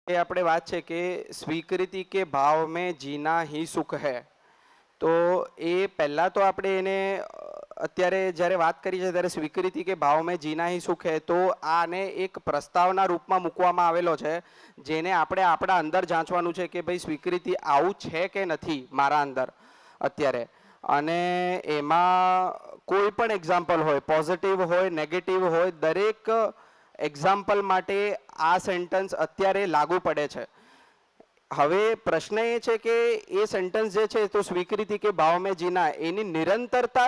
ये આપણે વાત છે કે સ્વીકૃતિ કે ભાવ में जीना ही सुख है। તો એ પહેલા તો આપણે એને અત્યારે જ્યારે વાત કરી છે ત્યારે સ્વીકૃતિ કે ભાવ में जीना ही सुख है તો આને એક પ્રસ્તાવના રૂપમાં મૂકવામાં આવેલો છે, જેને આપણે આપણા અંદર જાંચવાનું છે કે ભાઈ સ્વીકૃતિ આવું છે કે નથી મારા અંદર અત્યારે। અને એમાં કોઈ પણ એક્ઝામ્પલ હોય, પોઝિટિવ હોય નેગેટિવ હોય, દરેક એક્ઝામ્પલ માટે આ સેન્ટેન્સ અત્યારે લાગુ પડે છે। હવે પ્રશ્ન એ છે કે એ સેન્ટેન્સ જે છે તો સ્વીકૃતિ કે ભાવ में जीना એની નિરંતરતા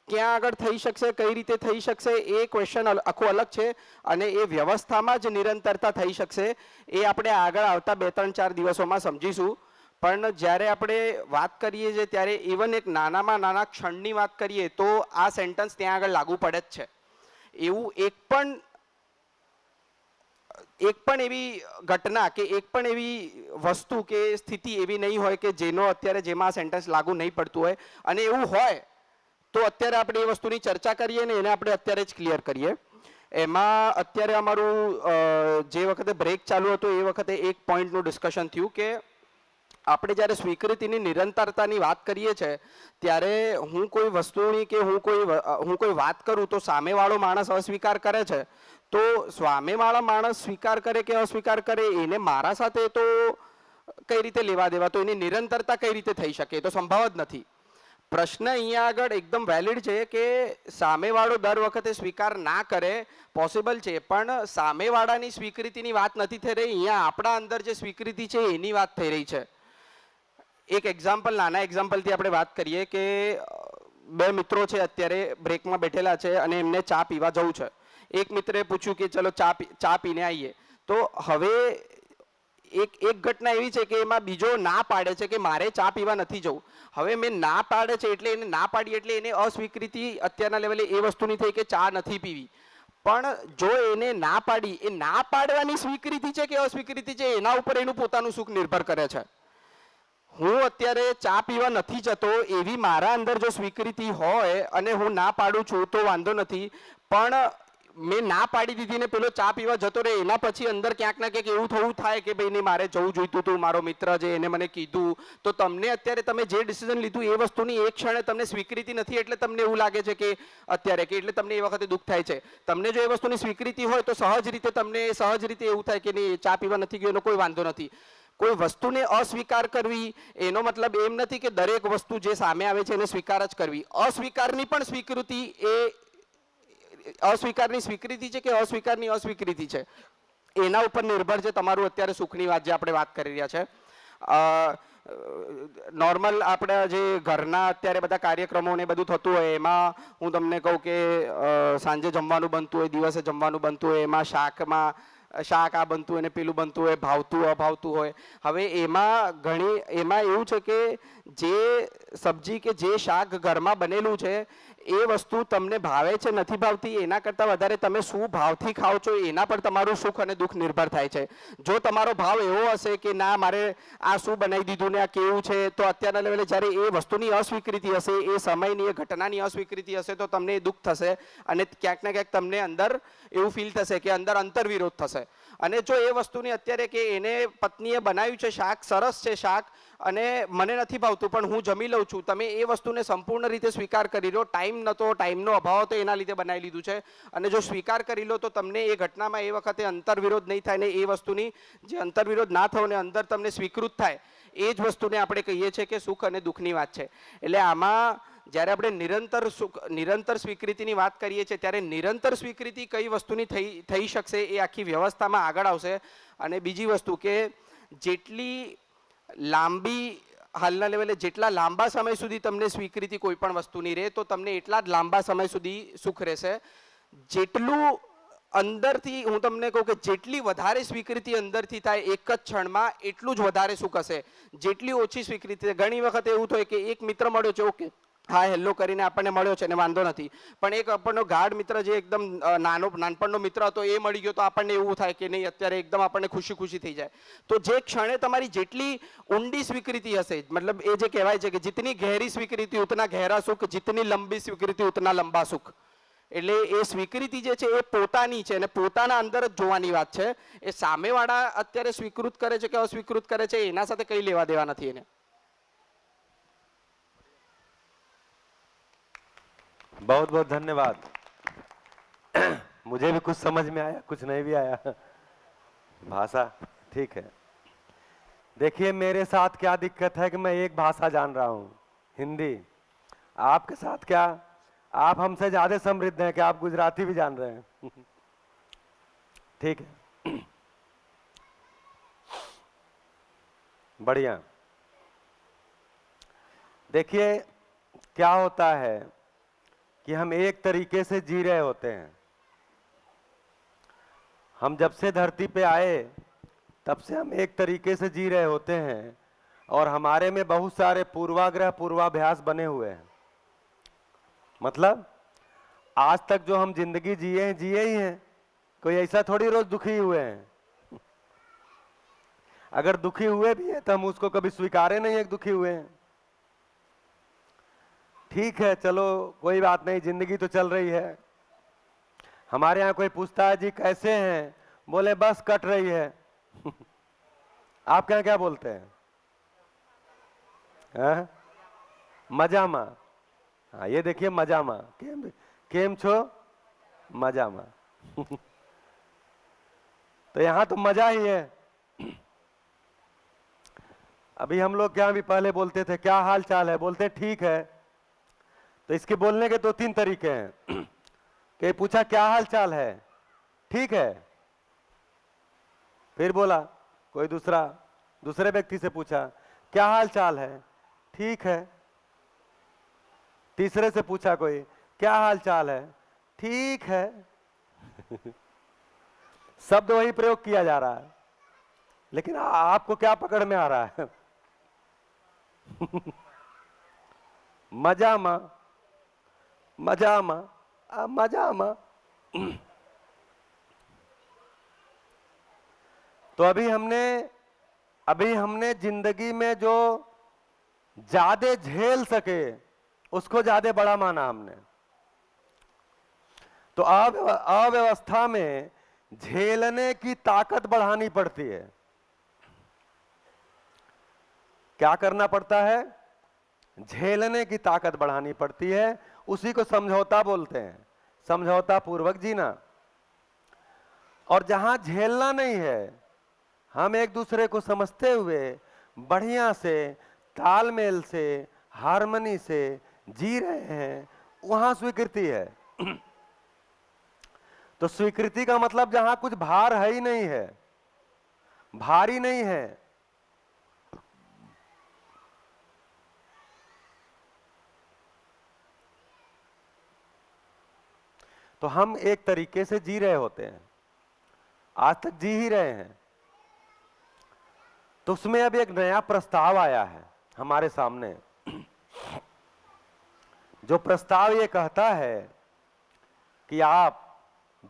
ક્યાં આગળ થઈ શકશે, કઈ રીતે થઈ શકશે એ ક્વેશ્ચન આખો અલગ છે, અને એ વ્યવસ્થામાં જ નિરંતરતા થઈ શકશે એ આપણે આગળ આવતા 2-3-4 દિવસોમાં સમજીશું। પણ જ્યારે આપણે વાત કરીએ છીએ ત્યારે ઇવન એક નાનામાં નાના ક્ષણની વાત કરીએ તો આ સેન્ટેન્સ ત્યાં આગળ લાગુ પડે જ છે। એવું એક પણ એવી ઘટના કે એક પણ એવી વસ્તુ કે સ્થિતિ એવી નહીં હોય કે જેનો અત્યારે જેમાં આ સેન્ટેન્સ લાગુ નહીં પડતું હોય, અને એવું હોય તો અત્યારે આપણે એ વસ્તુની ચર્ચા કરીએ ને એને આપણે અત્યારે જ ક્લિયર કરીએ। એમાં અત્યારે અમારું જે વખતે બ્રેક ચાલુ હતો એ વખતે એક પોઈન્ટનું ડિસ્કશન થયું કે આપણે જ્યારે સ્વીકૃતિની નિરંતરતાની વાત કરીએ છીએ ત્યારે હું કોઈ વસ્તુની કે હું કોઈ વાત કરું તો સામેવાળો માણસ અસ્વીકાર કરે છે, તો સામેવાળા માણસ સ્વીકાર કરે કે અસ્વીકાર કરે એને મારા સાથે તો કઈ રીતે લેવા દેવા, તો એની નિરંતરતા કઈ રીતે થઈ શકે, તો સંભવ જ નથી। પ્રશ્ન અહીંયા આગળ એકદમ વેલિડ છે કે સામેવાળો દર વખતે સ્વીકાર ના કરે પોસિબલ છે, પણ સામેવાળાની સ્વીકૃતિની વાત નથી થઈ રહી, અહીંયા આપણા અંદર જે સ્વીકૃતિ છે એની વાત થઈ રહી છે। એક એક્ઝામ્પલ, નાના એક્ઝામ્પલથી આપણે વાત કરીએ કે બે મિત્રો છે અત્યારે બ્રેકમાં બેઠેલા છે અને એમને ચા પીવા જવું છે। એક મિત્રે પૂછ્યું કે ચલો ચા પીને આવીએ, તો હવે એક ઘટના એવી છે કે એમાં બીજો ના પાડે છે કે મારે ચા પીવા નથી જવું। હવે મેં ના પાડે છે એટલે એને ના પાડી એટલે એને અસ્વીકૃતિ અત્યારના લેવલે એ વસ્તુની થઈ કે ચા નથી પીવી, પણ જો એને ના પાડી, એ ના પાડવાની સ્વીકૃતિ છે કે અસ્વીકૃતિ છે એના ઉપર એનું પોતાનું સુખ નિર્ભર કરે છે। હું અત્યારે ચા પીવા નથી જતો એવી મારા અંદર જો સ્વીકૃતિ હોય અને હું ના પાડું છું તો વાંધો નથી, પણ મેં ના પાડી દીધી ને પેલો ચા પીવા જતો રહે એના પછી અંદર ક્યાંક ના ક્યાંક એવું થવું થાય કે ભાઈ નહીં મારે જવું જોઈતું હતું, મારો મિત્ર જે એને મને કીધું, તો તમને અત્યારે તમે જે ડિસિઝન લીધું એ વસ્તુની એક ક્ષણે તમને સ્વીકૃતિ નથી એટલે તમને એવું લાગે છે કે અત્યારે કે એટલે તમને એ વખતે દુઃખ થાય છે। તમને જો એ વસ્તુની સ્વીકૃતિ હોય તો સહજ રીતે એવું થાય કે નહીં ચા પીવા નથી ગયો એનો કોઈ વાંધો નથી। કોઈ વસ્તુને અસ્વીકાર કરવી એનો મતલબ એમ નથી કે દરેક વસ્તુ જે સામે આવે છે એને સ્વીકાર જ કરવી। અસ્વીકારની પણ સ્વીકૃતિ એ અસ્વીકારની સ્વીકૃતિ છે કે અસ્વીકારની અસ્વીકૃતિ છે એના ઉપર નિર્ભર છે તમારું અત્યારે સુખની વાત જે આપણે વાત કરી રહ્યા છે। નોર્મલ આપણા જે ઘરના અત્યારે બધા કાર્યક્રમો ને બધું થતું હોય એમાં હું તમને કહું કે સાંજે જમવાનું બનતું હોય, દિવસે જમવાનું બનતું હોય, એમાં શાક આ બનતું હોય ને પેલું બનતું હોય, ભાવતું અભાવતું હોય। હવે એમાં એવું છે કે જે સબ્જી કે જે શાક ઘરમાં બનેલું છે એ વસ્તુ તમને ભાવે છે નથી ભાવતી એના કરતાં વધારે તમે શું ભાવથી ખાઓ છો એના પર તમારું સુખ અને દુઃખ નિર્ભર થાય છે। જો તમારો ભાવ એવો હશે કે ના મારે આ શું બનાવી દીધું ને આ કેવું છે, તો અત્યારના લેવલે જ્યારે એ વસ્તુની અસ્વીકૃતિ હશે, એ સમયની એ ઘટનાની અસ્વીકૃતિ હશે તો તમને દુઃખ થશે અને ક્યાંક ને ક્યાંક તમને અંદર એવું ફીલ થશે કે અંદર અંતરવિરોધ થશે। અને જો એ વસ્તુની અત્યારે કે એને પત્નીએ બનાવ્યું છે શાક, સરસ છે શાક, અને મને નથી ભાવતું પણ હું જમી લઉં છું, તમે એ વસ્તુને સંપૂર્ણ રીતે સ્વીકાર કરી લો, ટાઈમ નહોતો, ટાઈમનો અભાવ હતો એના લીધે બનાવી લીધું છે, અને જો સ્વીકાર કરી લો તો તમને એ ઘટનામાં એ વખતે અંતરવિરોધ નહીં થાય ને એ વસ્તુની જે અંતરવિરોધ ના થયો ને અંદર તમને સ્વીકૃત થાય એ જ વસ્તુને આપણે કહીએ છીએ કે સુખ અને દુઃખની વાત છે। એટલે આમાં જ્યારે આપણે નિરંતર સ્વીકૃતિની વાત કરીએ છીએ ત્યારે નિરંતર સ્વીકૃતિ કઈ વસ્તુની થઈ શકશે એ આખી વ્યવસ્થામાં આગળ આવશે। અને બીજી વસ્તુ કે જેટલી લાંબી હાલના લેવલે જેટલા લાંબા સમય સુધી તમને સ્વીકૃતિ કોઈ પણ વસ્તુની રહે તો તમને એટલા જ લાંબા સમય સુધી સુખ રહેશે। જેટલું અંદરથી હું તમને કહું કે જેટલી વધારે સ્વીકૃતિ અંદરથી થાય એક જ ક્ષણમાં એટલું જ વધારે સુખ હશે। જેટલી ઓછી સ્વીકૃતિ, ઘણી વખત એવું થાય કે એક મિત્ર મળ્યો છે, ઓકે હા હેલો કરીને આપણને મળ્યો છે ને વાંધો નથી, પણ એક આપણનો ગાઢ મિત્ર જે એકદમ નાનપણનો મિત્ર હતો એ મળી ગયો તો આપણને એવું થાય કે નહીં અત્યારે એકદમ આપણને ખુશી થઈ જાય। તો જે ક્ષણે તમારી જેટલી ઊંડી સ્વીકૃતિ હશે, મતલબ એ જે કહેવાય છે કે जितनी गहरी स्वीकृति उतना गहरा सुख, जितनी लंबी स्वीकृति उतना लंबा सुख, એટલે એ સ્વીકૃતિ જે છે એ પોતાની છે અને પોતાના અંદર જ જોવાની વાત છે. એ સામેવાળા અત્યારે સ્વીકૃત કરે છે કે અસ્વીકૃત કરે છે એના સાથે કંઈ લેવા દેવા નથી એને. बहुत बहुत धन्यवाद। मुझे भी कुछ समझ में आया, कुछ नहीं भी आया। भाषा ठीक है। देखिए मेरे साथ क्या दिक्कत है कि मैं एक भाषा जान रहा हूँ, हिंदी। आपके साथ क्या, आप हमसे ज्यादा समृद्ध हैं कि आप गुजराती भी जान रहे हैं। ठीक है, बढ़िया। देखिए क्या होता है कि हम एक तरीके से जी रहे होते हैं। हम जब से धरती पे आए तब से हम एक तरीके से जी रहे होते हैं और हमारे में बहुत सारे पूर्वाग्रह पूर्वाभ्यास बने हुए हैं। मतलब आज तक जो हम जिंदगी जिए ही हैं, कोई ऐसा थोड़ी रोज दुखी हुए हैं। अगर दुखी हुए भी हैं तो हम उसको कभी स्वीकारे नहीं है कि दुखी हुए हैं। ठीक है, चलो कोई बात नहीं, जिंदगी तो चल रही है। हमारे यहाँ कोई पूछता है जी कैसे हैं, बोले बस कट रही है। आप क्या क्या बोलते हैं? मजामा। हाँ ये देखिए मजामा, केम छो मजामा। तो यहाँ तो मजा ही है। अभी हम लोग क्या भी पहले बोलते थे क्या हाल चाल है, बोलते ठीक है। तो इसके बोलने के दो तीन तरीके हैं। कि पूछा क्या हाल चाल है, ठीक है। फिर बोला कोई दूसरे व्यक्ति से पूछा क्या हाल चाल है, ठीक है। तीसरे से पूछा कोई क्या हाल चाल है, ठीक है। शब्द वही प्रयोग किया जा रहा है, लेकिन आपको क्या पकड़ में आ रहा है? मजामा मजामा मजामा। तो अभी हमने जिंदगी में जो ज्यादा झेल सके उसको ज्यादा बड़ा माना हमने। तो अव्यवस्था में झेलने की ताकत बढ़ानी पड़ती है। क्या करना पड़ता है? झेलने की ताकत बढ़ानी पड़ती है। उसी को समझौता बोलते हैं, समझौता पूर्वक जीना। और जहां झेलना नहीं है, हम एक दूसरे को समझते हुए बढ़िया से तालमेल से हार्मनी से जी रहे हैं, वहां स्वीकृति है। तो स्वीकृति का मतलब जहां कुछ भार है ही नहीं है, भारी नहीं है। तो हम एक तरीके से जी रहे होते हैं, आज तक जी ही रहे हैं। तो उसमें अब एक नया प्रस्ताव आया है हमारे सामने। जो प्रस्ताव ये कहता है कि आप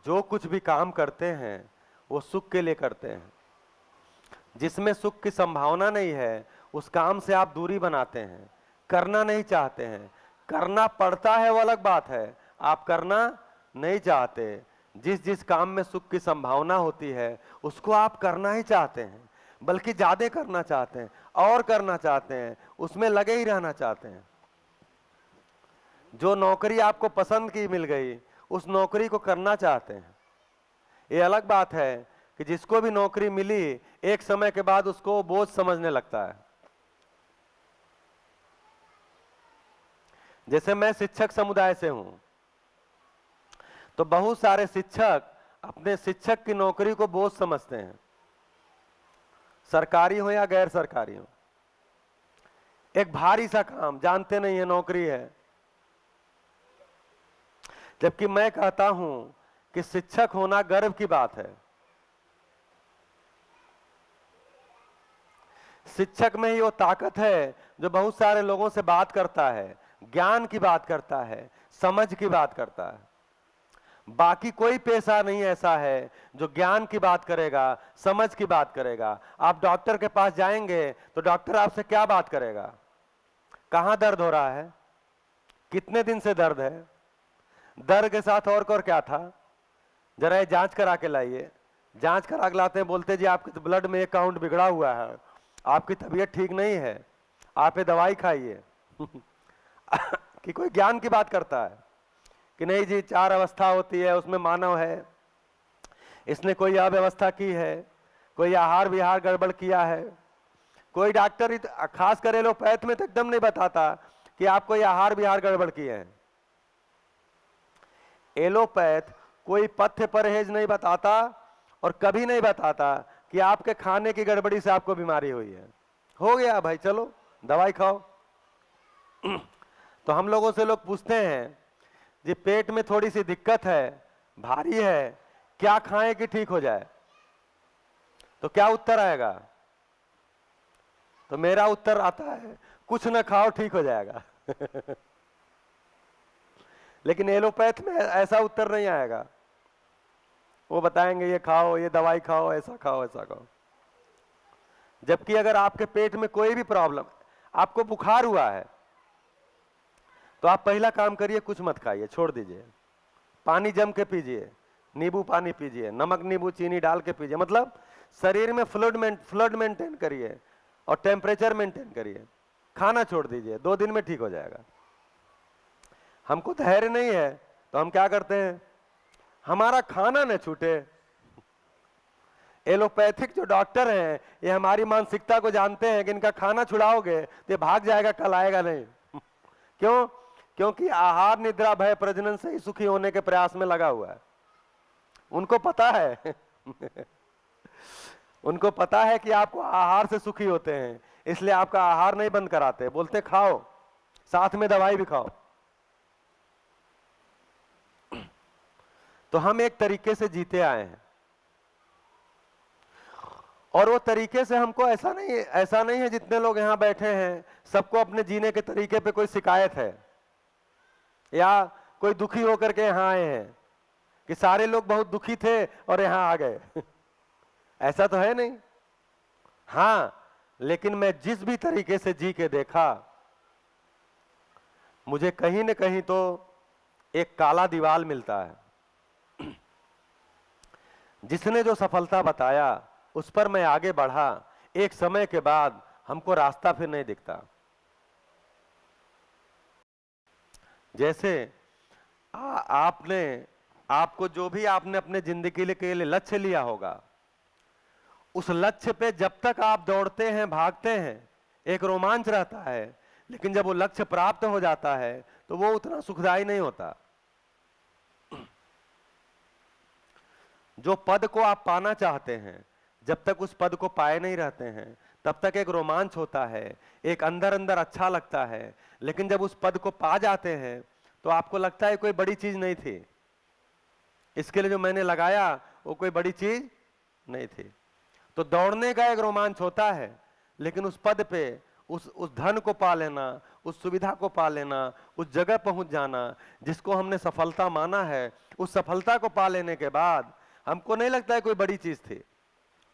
जो कुछ भी काम करते हैं वो सुख के लिए करते हैं। जिसमें सुख की संभावना नहीं है उस काम से आप दूरी बनाते हैं, करना नहीं चाहते हैं। करना पड़ता है वो अलग बात है, आप करना नहीं चाहते। जिस काम में सुख की संभावना होती है उसको आप करना ही चाहते हैं, बल्कि ज्यादा करना चाहते हैं और करना चाहते हैं, उसमें लगे ही रहना चाहते हैं। जो नौकरी आपको पसंद की मिल गई उस नौकरी को करना चाहते हैं। ये अलग बात है कि जिसको भी नौकरी मिली एक समय के बाद उसको बोझ समझने लगता है। जैसे मैं शिक्षक समुदाय से हूं, तो बहुत सारे शिक्षक अपने शिक्षक की नौकरी को बोझ समझते हैं, सरकारी हो या गैर सरकारी हो। एक भारी सा काम, जानते नहीं है नौकरी है। जबकि मैं कहता हूं कि शिक्षक होना गर्व की बात है। शिक्षक में ही वो ताकत है जो बहुत सारे लोगों से बात करता है, ज्ञान की बात करता है, समझ की बात करता है। बाकी कोई पेशा नहीं ऐसा है जो ज्ञान की बात करेगा, समझ की बात करेगा। आप डॉक्टर के पास जाएंगे तो डॉक्टर आपसे क्या बात करेगा? कहां दर्द हो रहा है, कितने दिन से दर्द है, दर के साथ और क्या था, जरा ये जांच करा के लाइए। जांच करा के लाते हैं, बोलते जी आपके ब्लड में एक काउंट बिगड़ा हुआ है, आपकी तबीयत ठीक नहीं है, आप ये दवाई खाइए। कि कोई ज्ञान की बात करता है कि नहीं जी 4 अवस्था होती है, उसमें मानव है, इसने कोई अव्यवस्था की है, कोई आहार विहार गड़बड़ किया है। कोई डॉक्टर खास कर एलोपैथ में तो एकदम नहीं बताता कि आप कोई आहार विहार गड़बड़ किए हैं। एलोपैथ कोई पथ्य परहेज नहीं बताता और कभी नहीं बताता कि आपके खाने की गड़बड़ी से आपको बीमारी हुई है। हो गया भाई, चलो दवाई खाओ। तो हम लोगों से लोग पूछते हैं जी पेट में थोड़ी सी दिक्कत है, भारी है, क्या खाएं कि ठीक हो जाए? तो क्या उत्तर आएगा? तो मेरा उत्तर आता है कुछ ना खाओ ठीक हो जाएगा। लेकिन एलोपैथ में ऐसा उत्तर नहीं आएगा। वो बताएंगे ये खाओ, ये दवाई खाओ, ऐसा खाओ, ऐसा खाओ। जबकि अगर आपके पेट में कोई भी प्रॉब्लम, आपको बुखार हुआ है, तो आप पहला काम करिए कुछ मत खाइए, छोड़ दीजिए, पानी जम के पीजिए, नींबू पानी पीजिए, नमक नींबू चीनी डाल के पीजिए, मतलब शरीर में फ्लूइड मेंटेन करिए और टेम्परेचर मेंटेन करिए। खाना छोड़ दीजिए, 2 दिन में ठीक हो जाएगा। हमको धैर्य नहीं है तो हम क्या करते हैं, हमारा खाना न छूटे। एलोपैथिक जो डॉक्टर हैं ये हमारी मानसिकता को जानते हैं कि इनका खाना छुड़ाओगे तो ये भाग जाएगा, कल आएगा नहीं। क्यों? क्योंकि आहार निद्रा भय प्रजनन से ही सुखी होने के प्रयास में लगा हुआ है। उनको पता है उनको पता है कि आपको आहार से सुखी होते हैं, इसलिए आपका आहार नहीं बंद कराते, बोलते खाओ, साथ में दवाई भी खाओ। तो हम एक तरीके से जीते आए हैं और वो तरीके से हमको ऐसा नहीं है जितने लोग यहां बैठे हैं सबको अपने जीने के तरीके पे कोई शिकायत है या कोई दुखी होकर के यहां आए हैं कि सारे लोग बहुत दुखी थे और यहां आ गए। ऐसा तो है नहीं। हां, लेकिन मैं जिस भी तरीके से जी के देखा, मुझे कहीं न कहीं तो एक काला दीवाल मिलता है। जिसने जो सफलता बताया उस पर मैं आगे बढ़ा, एक समय के बाद हमको रास्ता फिर नहीं दिखता। जैसे आपको जो भी आपने अपने जिंदगी के लिए लक्ष्य लिया होगा, उस लक्ष्य पे जब तक आप दौड़ते हैं, भागते हैं, एक रोमांच रहता है, लेकिन जब वो लक्ष्य प्राप्त हो जाता है तो वो उतना सुखदायी नहीं होता। जो पद को आप पाना चाहते हैं, जब तक उस पद को पाए नहीं रहते हैं तब तक एक रोमांच होता है, एक अंदर अंदर अच्छा लगता है, लेकिन जब उस पद को पा जाते हैं तो आपको लगता है कोई बड़ी चीज नहीं थी, इसके लिए जो मैंने लगाया वो कोई बड़ी चीज नहीं थी। तो दौड़ने का एक रोमांच होता है, लेकिन उस पद पे उस धन को पा लेना, उस सुविधा को पा लेना, उस जगह पहुंच जाना जिसको हमने सफलता माना है, उस सफलता को पा लेने के बाद हमको नहीं लगता है कोई बड़ी चीज थी।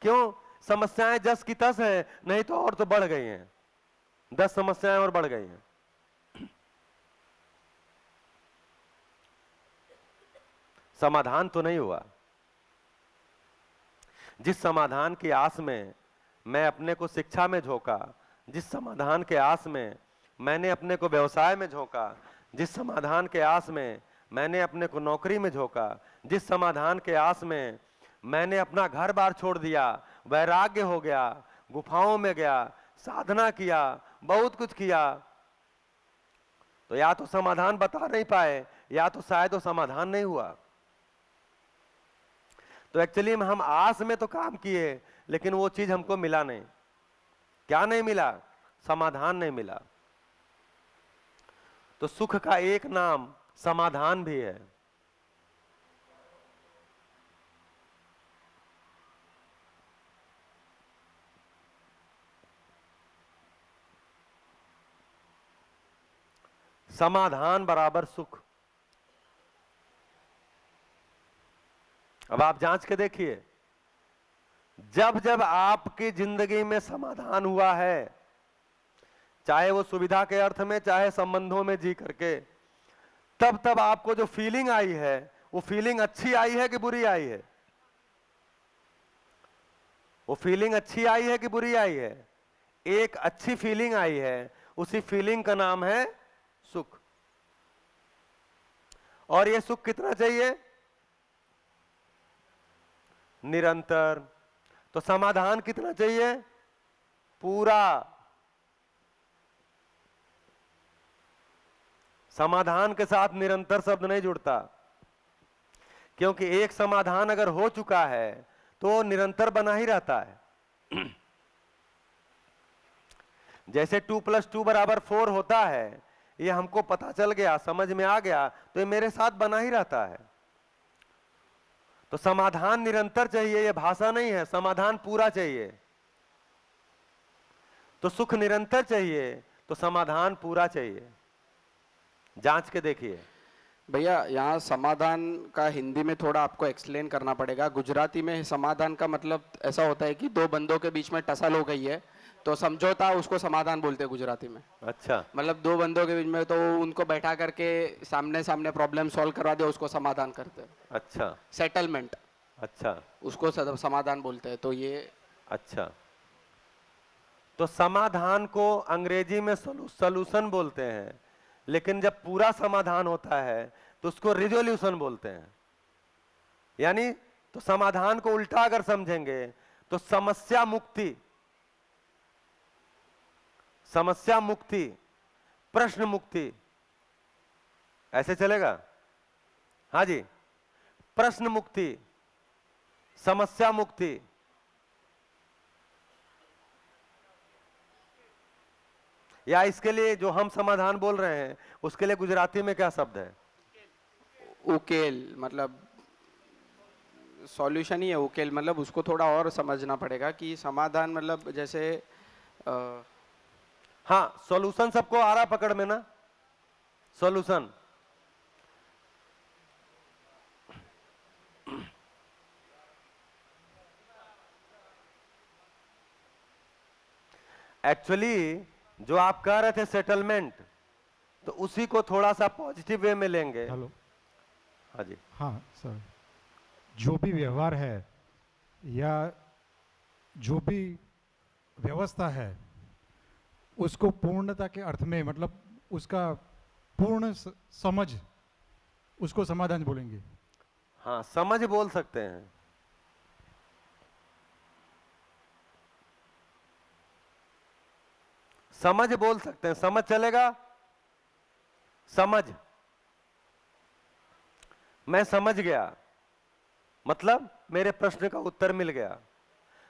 क्यों? समस्याएं जस की तस हैं, नहीं तो और तो बढ़ गई हैं, 10 समस्याएं और बढ़ गई हैं। समाधान तो नहीं हुआ। जिस समाधान की आस में मैं अपने को शिक्षा में झोंका, जिस समाधान के आस में मैंने अपने को व्यवसाय में झोंका, जिस समाधान के आस में मैंने अपने को नौकरी में झोंका, जिस समाधान के आस में मैंने अपना घर बार छोड़ दिया, वैराग्य हो गया, गुफाओं में गया, साधना किया, बहुत कुछ किया, तो या तो समाधान बता नहीं पाए या तो शायद वो समाधान नहीं हुआ। तो एक्चुअली हम आस में तो काम किए, लेकिन वो चीज हमको मिला नहीं। क्या नहीं मिला? समाधान नहीं मिला। तो सुख का एक नाम समाधान भी है। समाधान बराबर सुख। अब आप जांच के देखिए, जब जब आपकी जिंदगी में समाधान हुआ है, चाहे वो सुविधा के अर्थ में, चाहे संबंधों में जी करके, तब तब आपको जो फीलिंग आई है वो फीलिंग अच्छी आई है कि बुरी आई है? वो फीलिंग अच्छी आई है कि बुरी आई है? एक अच्छी फीलिंग आई है, उसी फीलिंग का नाम है सुख। और ये सुख कितना चाहिए? निरंतर। तो समाधान कितना चाहिए? पूरा। समाधान के साथ निरंतर शब्द नहीं जुड़ता, क्योंकि एक समाधान अगर हो चुका है तो निरंतर बना ही रहता है। जैसे 2 + 2 = 4 होता है, ये हमको पता चल गया, समझ में आ गया, तो ये मेरे साथ बना ही रहता है। तो समाधान निरंतर चाहिए, ये भाषा नहीं है, समाधान पूरा चाहिए। तो सुख निरंतर चाहिए तो समाधान पूरा चाहिए। जांच के देखिए। भैया यहाँ समाधान का हिंदी में थोड़ा आपको एक्सप्लेन करना पड़ेगा। गुजराती में समाधान का मतलब ऐसा होता है कि दो बंदों के बीच में टसल हो गई है तो समझौता, उसको समाधान बोलते हैं गुजराती में। अच्छा, मतलब दो बंदों के बीच में, तो उनको बैठा करके सामने सामने प्रॉब्लम सॉल्व करवा दे, उसको समाधान करते हैं। अच्छा, सेटलमेंट, अच्छा, उसको समाधान बोलते हैं। तो ये अच्छा। तो समाधान को अंग्रेजी में सॉल्यूशन बोलते हैं, लेकिन जब पूरा समाधान होता है तो उसको रिजोल्यूशन बोलते हैं। यानी तो समाधान को उल्टा अगर समझेंगे तो समस्या मुक्ति, समस्या मुक्ति, प्रश्न मुक्ति, ऐसे चलेगा? हाँ जी, प्रश्न मुक्ति, समस्या मुक्ति। या इसके लिए जो हम समाधान बोल रहे हैं उसके लिए गुजराती में क्या शब्द है? उकेल, मतलब सॉल्यूशन ही है। उकेल मतलब उसको थोड़ा और समझना पड़ेगा कि समाधान मतलब जैसे हाँ, सॉल्यूशन सबको आ रहा पकड़ में ना? सॉल्यूशन एक्चुअली जो आप कह रहे थे सेटलमेंट, तो उसी को थोड़ा सा पॉजिटिव वे में लेंगे। हेलो। हाँ जी। हाँ सर, जो भी व्यवहार है या जो भी व्यवस्था है उसको पूर्णता के अर्थ में, मतलब उसका पूर्ण समझ, उसको समाधान बोलेंगे। हाँ, समझ बोल सकते हैं। समझ बोल सकते हैं, समझ चलेगा? समझ, मैं समझ गया, मतलब मेरे प्रश्न का उत्तर मिल गया।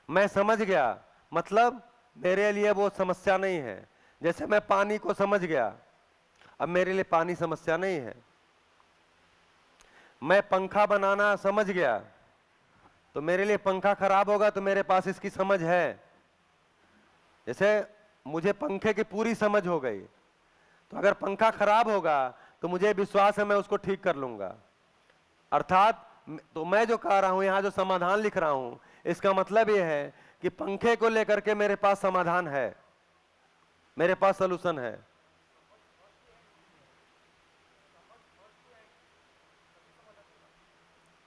मैं समझ गया मतलब मेरे लिए वो समस्या नहीं है। जैसे मैं पानी को समझ गया, अब मेरे लिए पानी समस्या नहीं है। मैं पंखा बनाना समझ गया, तो मेरे लिए पंखा खराब होगा तो मेरे पास इसकी समझ है। जैसे मुझे पंखे की पूरी समझ हो गई, तो अगर पंखा खराब होगा तो मुझे विश्वास है मैं उसको ठीक कर लूंगा। अर्थात तो मैं जो कह रहा हूं, यहां जो समाधान लिख रहा हूं, इसका मतलब यह है कि पंखे को लेकर के मेरे पास समाधान है, मेरे पास सॉल्यूशन है।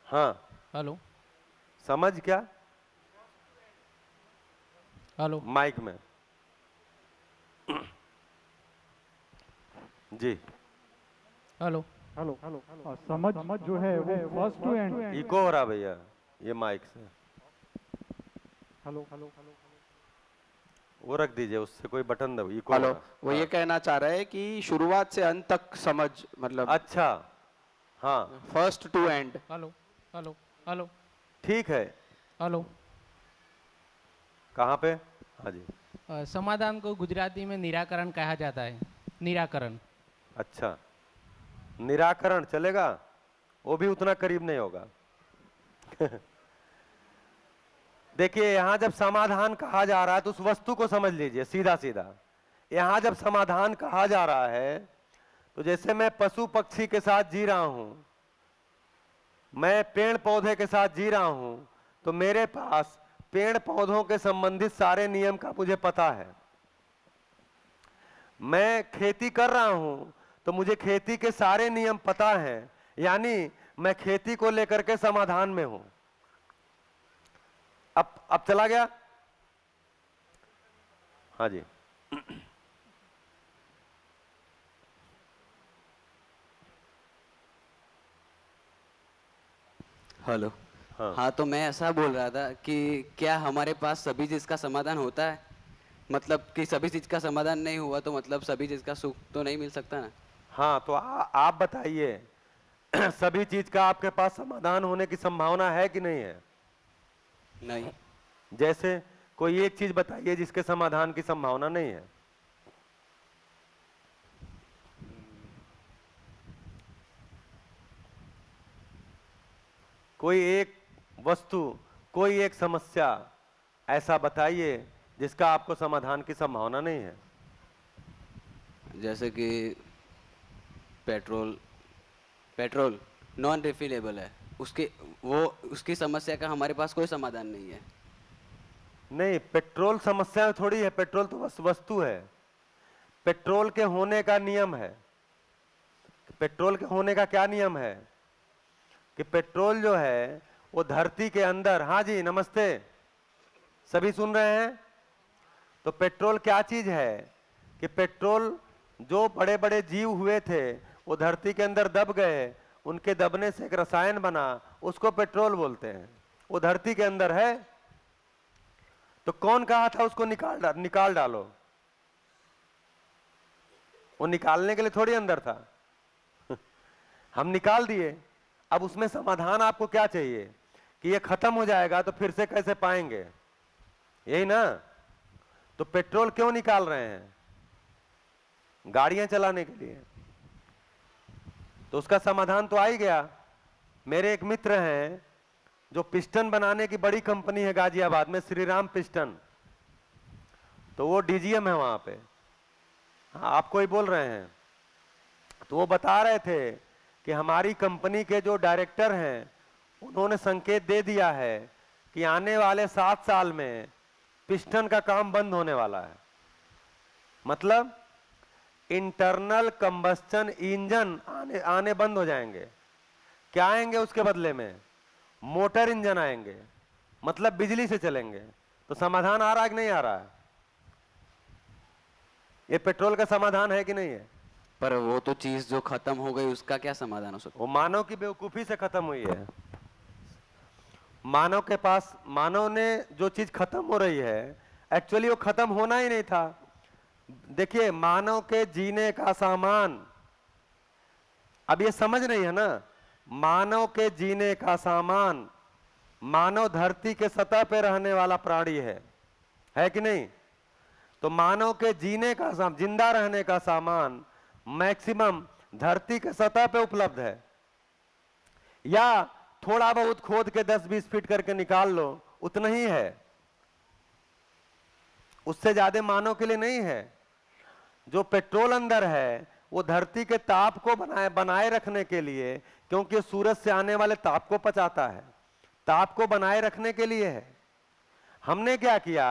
हाँ, हेलो। समझ क्या? हेलो। माइक में जी। हेलो। Hello hello. समझ जो है वो फर्स्ट टू एंड। इको हो रहा भैया ये माइक से। Hello hello. वो रख दीजिए, उससे कोई बटन दबो, इको हो हेलो, रहा। वो ये कहना चाह रहा है कि शुरुआत से अंत तक समझ, मतलब अच्छा, हाँ first to end. Hello. Hello. Hello. ठीक है। हेलो। कहाँ पे? हाँ जी। समाधान को गुजराती में निराकरण कहा जाता है। निराकरण। अच्छा, निराकरण चलेगा? वो भी उतना करीब नहीं होगा। देखिए, यहां जब समाधान कहा जा रहा है तो उस वस्तु को समझ लीजिए सीधा सीधा। यहां जब समाधान कहा जा रहा है तो जैसे मैं पशु पक्षी के साथ जी रहा हूं, मैं पेड़ पौधे के साथ जी रहा हूं, तो मेरे पास पेड़ पौधों के संबंधित सारे नियम का मुझे पता है। मैं खेती कर रहा हूं तो मुझे खेती के सारे नियम पता हैं, यानी मैं खेती को लेकर के समाधान में हूं। अब चला गया। हाँ जी। हेलो। हाँ। हाँ, तो मैं ऐसा बोल रहा था कि क्या हमारे पास सभी चीज़ का समाधान होता है? मतलब कि सभी चीज़ का समाधान नहीं हुआ तो मतलब सभी चीज़ का सुख तो नहीं मिल सकता ना? हाँ, तो आप बताइए सभी चीज का आपके पास समाधान होने की संभावना है कि नहीं है? नहीं। जैसे कोई एक चीज बताइए जिसके समाधान की संभावना नहीं है। कोई एक वस्तु, कोई एक समस्या ऐसा बताइए जिसका आपको समाधान की संभावना नहीं है। जैसे कि पेट्रोल पेट्रोल नॉन रिफिलेबल है, उसकी समस्या का हमारे पास कोई समाधान नहीं है। नहीं, पेट्रोल समस्या थोड़ी है, पेट्रोल तो बस वस्तु है। पेट्रोल के होने का नियम है। पेट्रोल के होने का क्या नियम है कि पेट्रोल जो है वो धरती के अंदर, हाँ जी नमस्ते, सभी सुन रहे हैं? तो पेट्रोल क्या चीज है कि पेट्रोल जो बड़े बड़े जीव हुए थे वो धरती के अंदर दब गए, उनके दबने से एक रसायन बना, उसको पेट्रोल बोलते हैं। वो धरती के अंदर है। तो कौन कहा था उसको निकाल डालो? वो निकालने के लिए थोड़ी अंदर था हम निकाल दिए। अब उसमें समाधान आपको क्या चाहिए कि ये खत्म हो जाएगा तो फिर से कैसे पाएंगे, यही ना? तो पेट्रोल क्यों निकाल रहे हैं? गाड़ियां चलाने के लिए। तो उसका समाधान तो आ ही गया। मेरे एक मित्र हैं जो पिस्टन बनाने की बड़ी कंपनी है गाजियाबाद में, श्री राम पिस्टन, तो वो डीजीएम है वहां पे। हाँ, आप कोई बोल रहे हैं? तो वो बता रहे थे कि हमारी कंपनी के जो डायरेक्टर हैं उन्होंने संकेत दे दिया है कि आने वाले 7 साल में पिस्टन का काम बंद होने वाला है। मतलब इंटरनल कंबस्टन इंजन आने बंद हो जाएंगे। क्या आएंगे उसके बदले में? मोटर इंजन आएंगे, मतलब बिजली से चलेंगे। तो समाधान आ रहा है कि नहीं आ रहा है? ये पेट्रोल का समाधान है कि नहीं है? पर वो तो चीज़ जो खत्म हो गई उसका क्या समाधान हो सकता? वो मानव की बेवकूफी से खत्म हुई है। मानव के पास, मानव ने जो चीज खत्म हो रही है एक्चुअली वो खत्म होना ही नहीं था। देखिए, मानव के जीने का सामान, अब ये समझ नहीं है ना, मानव के जीने का सामान, मानव धरती के सतह पे रहने वाला प्राणी है कि नहीं? तो मानव के जीने का जिंदा रहने का सामान मैक्सिमम धरती के सतह पे उपलब्ध है, या थोड़ा बहुत खोद के 10-20 फीट करके निकाल लो, उतना ही है। उससे ज्यादा मानव के लिए नहीं है। जो पेट्रोल अंदर है वो धरती के ताप को बनाए रखने के लिए, क्योंकि सूरज से आने वाले ताप को पचाता है, ताप को बनाए रखने के लिए है। हमने क्या किया,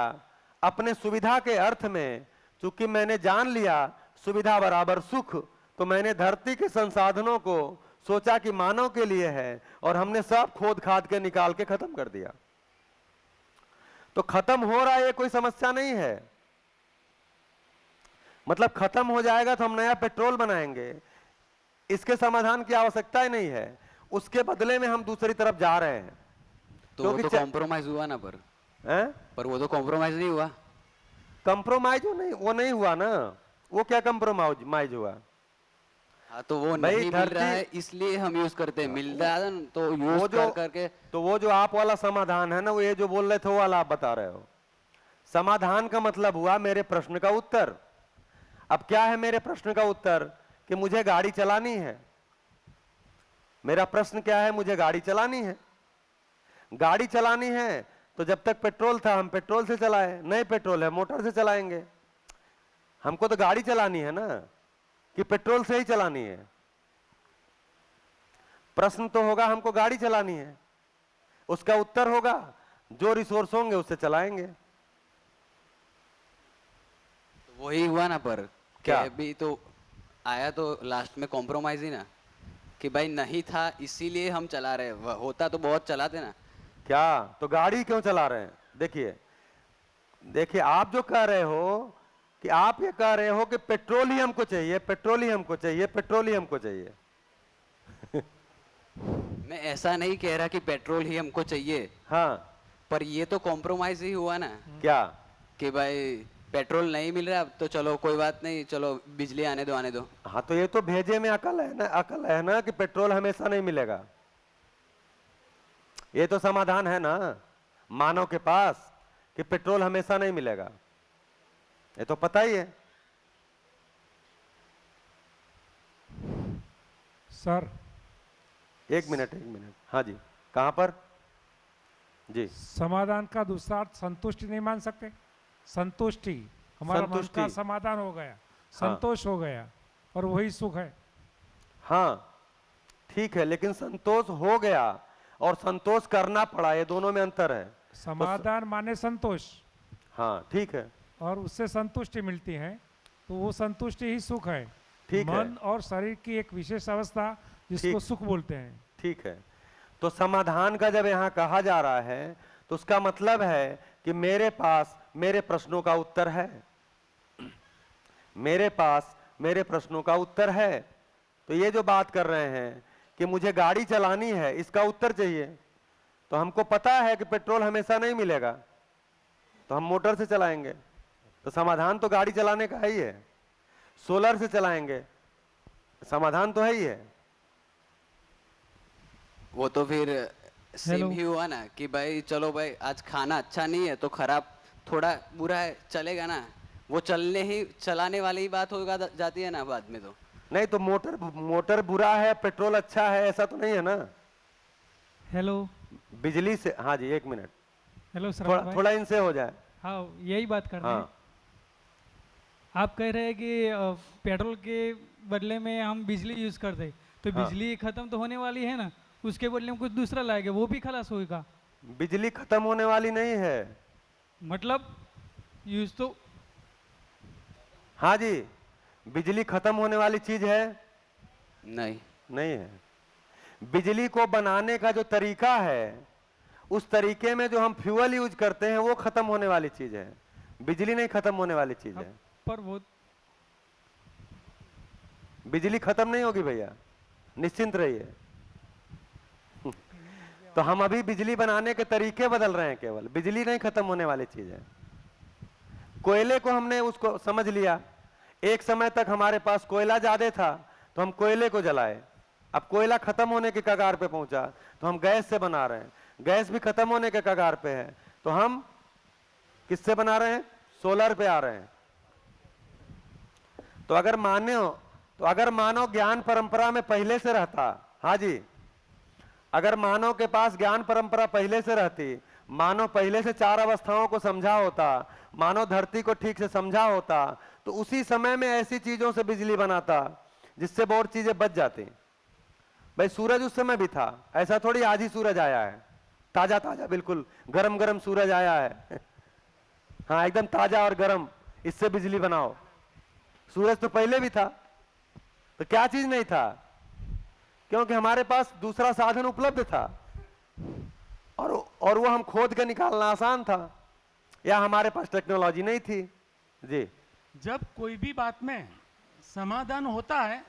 अपने सुविधा के अर्थ में, चूंकि मैंने जान लिया सुविधा बराबर सुख, तो मैंने धरती के संसाधनों को सोचा कि मानव के लिए है, और हमने सब खोद खाद के निकाल के खत्म कर दिया। तो खत्म हो रहा है, ये कोई समस्या नहीं है। मतलब खत्म हो जाएगा तो हम नया पेट्रोल बनाएंगे, इसके समाधान की आवश्यकता ही नहीं है। उसके बदले में हम दूसरी तरफ जा रहे हैं। तो वो तो कॉम्प्रोमाइज हुआ ना? पर वो तो कॉम्प्रोमाइज नहीं हुआ। कंप्रोमाइज वो नहीं हुआ ना। वो क्या कंप्रोमाइज हुआ? हाँ, तो वो नहीं मिल रहा है इसलिए हम यूज करते हैं। मिल रहा है ना तो यूज करके। तो वो जो आप वाला समाधान है ना, वो ये जो बोल रहे थे वो वाला आप बता रहे हो। समाधान का मतलब हुआ मेरे प्रश्न का उत्तर। अब क्या है मेरे प्रश्न का उत्तर? कि मुझे गाड़ी चलानी है। मेरा प्रश्न क्या है? मुझे गाड़ी चलानी है। गाड़ी चलानी है तो जब तक पेट्रोल था हम पेट्रोल से चलाए, नहीं पेट्रोल है मोटर से चलाएंगे। हमको तो गाड़ी चलानी है ना, कि पेट्रोल से ही चलानी है? प्रश्न तो होगा हमको गाड़ी चलानी है, उसका उत्तर होगा जो रिसोर्स होंगे उससे चलाएंगे। वही हुआ ना? पर क्या? अभी तो आया तो लास्ट में कॉम्प्रोमाइज ही ना, कि भाई नहीं था इसीलिए हम चला रहे, होता तो बहुत चलाते ना। क्या तो गाड़ी क्यों चला रहे हैं? देखिए देखिए, आप जो कह रहे हो कि आप ये कह रहे हो कि पेट्रोल ही हमको चाहिए, पेट्रोल ही हमको चाहिए, पेट्रोल ही हमको चाहिए। मैं ऐसा नहीं कह रहा कि पेट्रोल ही हमको चाहिए, हाँ, पर ये तो कॉम्प्रोमाइज ही हुआ ना, क्या? कि भाई पेट्रोल नहीं मिल रहा तो चलो कोई बात नहीं, चलो बिजली आने दो आने दो। हाँ, तो ये तो भेजे में अकल है ना कि पेट्रोल हमेशा नहीं मिलेगा। ये तो समाधान है ना मानव के पास कि पेट्रोल हमेशा नहीं मिलेगा, ये तो पता ही है। सर, एक मिनट, हाँ जी, कहाँ पर? जी, समाधान का दूसरा अर्थ संतुष्टि नहीं मान सकते? संतुष्टि, हमारा मन का संतुष्टि। समाधान हो गया, संतोष हो गया, और वही सुख है। हाँ ठीक है, लेकिन संतोष हो गया और संतोष करना पड़ा, ये दोनों में अंतर है। समाधान माने संतोष, हाँ ठीक है, और उससे संतुष्टि मिलती है, तो वो संतुष्टि ही सुख है। ठीक है। मन और शरीर की एक विशेष अवस्था जिसको ठीक। सुख बोलते हैं। ठीक है। तो समाधान का जब यहाँ कहा जा रहा है तो उसका मतलब है कि मेरे पास मेरे प्रश्नों का उत्तर है, मेरे पास मेरे प्रश्नों का उत्तर है। तो ये जो बात कर रहे हैं कि मुझे गाड़ी चलानी है, इसका उत्तर चाहिए, तो हमको पता है कि पेट्रोल हमेशा नहीं मिलेगा, तो हम मोटर से चलाएंगे। तो समाधान तो गाड़ी चलाने का है ही है। सोलर से चलाएंगे, समाधान तो है ही है। वो तो फिर सेम हेलो। ही हुआ ना कि भाई चलो भाई आज खाना अच्छा नहीं है तो खराब, थोड़ा बुरा है, चलेगा ना, वो चलाने वाली ही बात होगा जाती है ना बाद में। तो नहीं तो मोटर बुरा है, पेट्रोल अच्छा है, ऐसा तो नहीं है ना। हेलो बिजली से, हाँ जी, एक मिनट, हेलो सर थोड़ा थोड़ा इनसे हो जाए। हाँ यही बात करनी है। हाँ आप कह रहे हैं कि पेट्रोल के बदले में हम बिजली यूज करते, तो हाँ। बिजली खत्म तो होने वाली है ना, उसके बदले में कुछ दूसरा लाएंगे, वो भी खलास होगा। बिजली खत्म होने वाली नहीं है। मतलब यूज तो हाँ जी, बिजली खत्म होने वाली चीज है? नहीं, नहीं है। बिजली को बनाने का जो तरीका है, उस तरीके में जो हम फ्यूल यूज करते हैं वो खत्म होने वाली चीज है, बिजली नहीं खत्म होने वाली चीज है। पर वो बिजली खत्म नहीं होगी भैया, निश्चिंत रहिए। तो हम अभी बिजली बनाने के तरीके बदल रहे हैं, केवल बिजली नहीं खत्म होने वाली चीज है। कोयले को हमने उसको समझ लिया, एक समय तक हमारे पास कोयला ज्यादा था तो हम कोयले को जलाए, अब कोयला खत्म होने के कगार पे पहुंचा तो हम गैस से बना रहे हैं, गैस भी खत्म होने के कगार पे है तो हम किससे बना रहे हैं? सोलर पे आ रहे हैं। तो अगर मानव ज्ञान परंपरा में पहले से रहता, हाँ जी, अगर मानव के पास ज्ञान परंपरा पहले से रहती, मानव पहले से 4 अवस्थाओं को समझा होता, मानव धरती को ठीक से समझा होता, तो उसी समय में ऐसी चीजों से बिजली बनाता जिससे बहुत चीजें बच जाती। भाई सूरज उस समय भी था, ऐसा थोड़ी आज ही सूरज आया है, ताजा ताजा बिल्कुल गरम गरम सूरज आया है। हाँ एकदम ताजा और गरम, इससे बिजली बनाओ। सूरज तो पहले भी था, तो क्या चीज नहीं था? क्योंकि हमारे पास दूसरा साधन उपलब्ध था और वो हम खोद के निकालना आसान था, या हमारे पास टेक्नोलॉजी नहीं थी। जी, जब कोई भी बात में समाधान होता है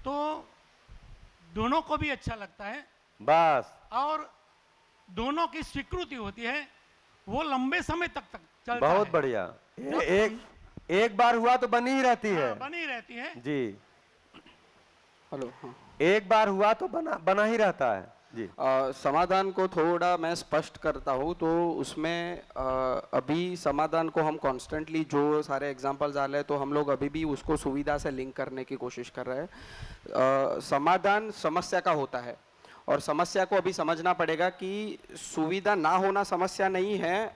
तो दोनों को भी अच्छा लगता है बस और दोनों की स्वीकृति होती है, वो लंबे समय तक चलता बहुत है। बढ़िया। एक बार हुआ तो बनी ही रहती है। हाँ, बनी रहती है। जी, हेलो। हाँ। एक बार हुआ तो बना ही रहता है। जी, समाधान को थोड़ा मैं स्पष्ट करता हूँ तो उसमें अभी समाधान को हम कॉन्स्टेंटली जो सारे एग्जांपल्स आ रहे हैं तो हम लोग अभी भी उसको सुविधा से लिंक करने की कोशिश कर रहे हैं। समाधान समस्या का होता है और समस्या को अभी समझना पड़ेगा कि सुविधा ना होना समस्या नहीं है,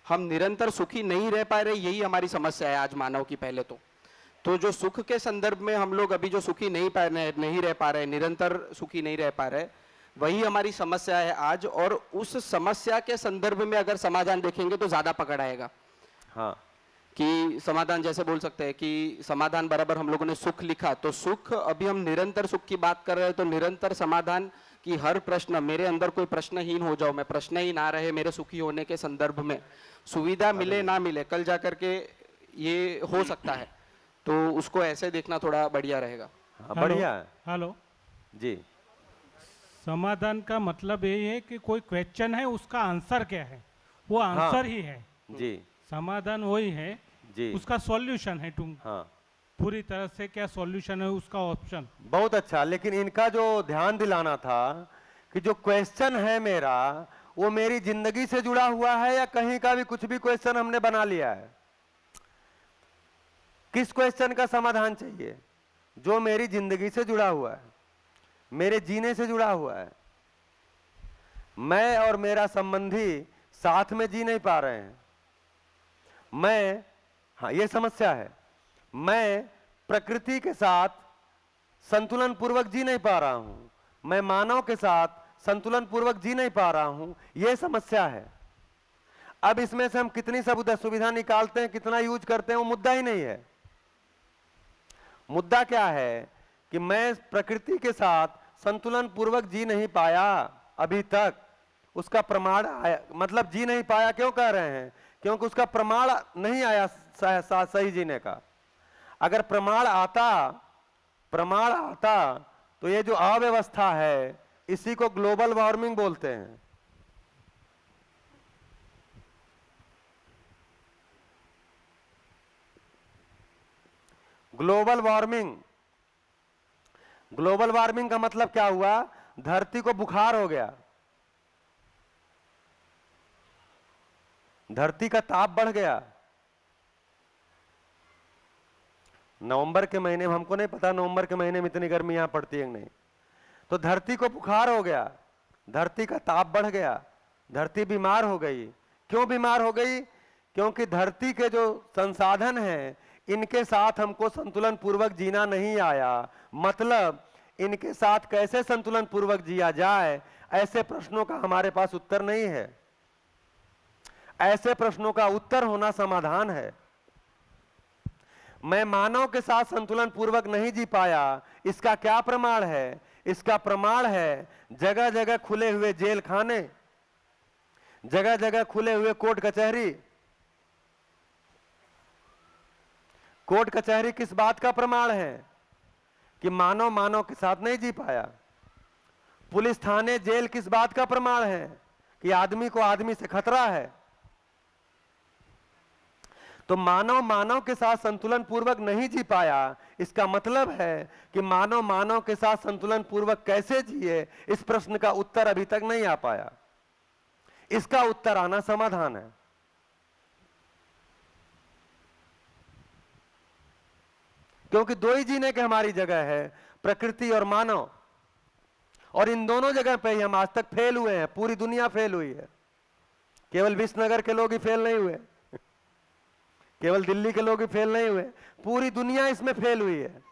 हम निरंतर सुखी नहीं रह पा रहे, यही हमारी समस्या है आज मानव की। पहले तो जो सुख के संदर्भ में हम लोग अभी जो सुखी नहीं रह पा रहे, निरंतर सुखी नहीं रह पा रहे, वही हमारी समस्या है आज। और उस समस्या के संदर्भ में अगर समाधान देखेंगे तो ज्यादा पकड़ आएगा। हाँ, कि समाधान जैसे बोल सकते हैं कि समाधान बराबर हम लोगों ने सुख लिखा, तो सुख अभी हम निरंतर सुख की बात कर रहे हैं, तो निरंतर समाधान कि हर प्रश्न, मेरे अंदर कोई प्रश्नहीन हो जाओ, मैं प्रश्न ही ना रहे मेरे सुखी होने के संदर्भ में, सुविधा मिले ना मिले, कल जा करके ये हो सकता है, तो उसको ऐसे देखना थोड़ा बढ़िया रहेगा। हाँ, बढ़िया है हेलो, जी। समाधान का मतलब यही है कि कोई क्वेश्चन है उसका आंसर क्या है, वो आंसर ही है। जी समाधान वही है, जी। उसका सॉल्यूशन है। तुम हाँ, पूरी तरह से क्या सॉल्यूशन है उसका ऑप्शन। बहुत अच्छा। लेकिन इनका जो ध्यान दिलाना था कि जो क्वेश्चन है मेरा वो मेरी जिंदगी से जुड़ा हुआ है या कहीं का भी कुछ भी क्वेश्चन हमने बना लिया है। किस क्वेश्चन का समाधान चाहिए? जो मेरी जिंदगी से जुड़ा हुआ है, मेरे जीने से जुड़ा हुआ है। मैं और मेरा संबंधी साथ में जी नहीं पा रहे हैं। मैं, हाँ ये समस्या है, मैं प्रकृति के साथ संतुलन पूर्वक जी नहीं पा रहा हूं, मैं मानव के साथ संतुलन पूर्वक जी नहीं पा रहा हूं, यह समस्या है। अब इसमें से हम कितनी सुविधा निकालते हैं, कितना यूज करते हैं, वो मुद्दा ही नहीं है। मुद्दा क्या है कि मैं प्रकृति के साथ संतुलन पूर्वक जी नहीं पाया अभी तक। उसका प्रमाण आया, मतलब जी नहीं पाया क्यों कह रहे हैं? क्योंकि उसका प्रमाण नहीं आया सही जीने का। अगर प्रमाण आता तो ये जो अव्यवस्था है इसी को ग्लोबल वार्मिंग बोलते हैं। ग्लोबल वार्मिंग का मतलब क्या हुआ? धरती को बुखार हो गया, धरती का ताप बढ़ गया। नवंबर के महीने में, हमको नहीं पता नवंबर के महीने में इतनी गर्मी यहां पड़ती है कि नहीं, तो धरती को बुखार हो गया, धरती का ताप बढ़ गया, धरती बीमार हो गई। क्यों बीमार हो गई? क्योंकि धरती के जो संसाधन हैं इनके साथ हमको संतुलन पूर्वक जीना नहीं आया। मतलब इनके साथ कैसे संतुलन पूर्वक जिया जाए, ऐसे प्रश्नों का हमारे पास उत्तर नहीं है। ऐसे प्रश्नों का उत्तर होना समाधान है। मैं मानव के साथ संतुलन पूर्वक नहीं जी पाया, इसका क्या प्रमाण है? इसका प्रमाण है जगह जगह खुले हुए जेल खाने, जगह जगह खुले हुए कोर्ट कचहरी। कोर्ट कचहरी किस बात का प्रमाण है? कि मानव के साथ नहीं जी पाया। पुलिस थाने जेल किस बात का प्रमाण है? कि आदमी को आदमी से खतरा है। तो मानव के साथ संतुलन पूर्वक नहीं जी पाया, इसका मतलब है कि मानव के साथ संतुलन पूर्वक कैसे जिए, इस प्रश्न का उत्तर अभी तक नहीं आ पाया। इसका उत्तर आना समाधान है। क्योंकि दो ही जीने के हमारी जगह है, प्रकृति और मानव, और इन दोनों जगह पे ही हम आज तक फेल हुए हैं। पूरी दुनिया फेल हुई है, केवल विश्वनगर के लोग ही फेल नहीं हुए, केवल दिल्ली के लोग ही फेल नहीं हुए, पूरी दुनिया इसमें फेल हुई है,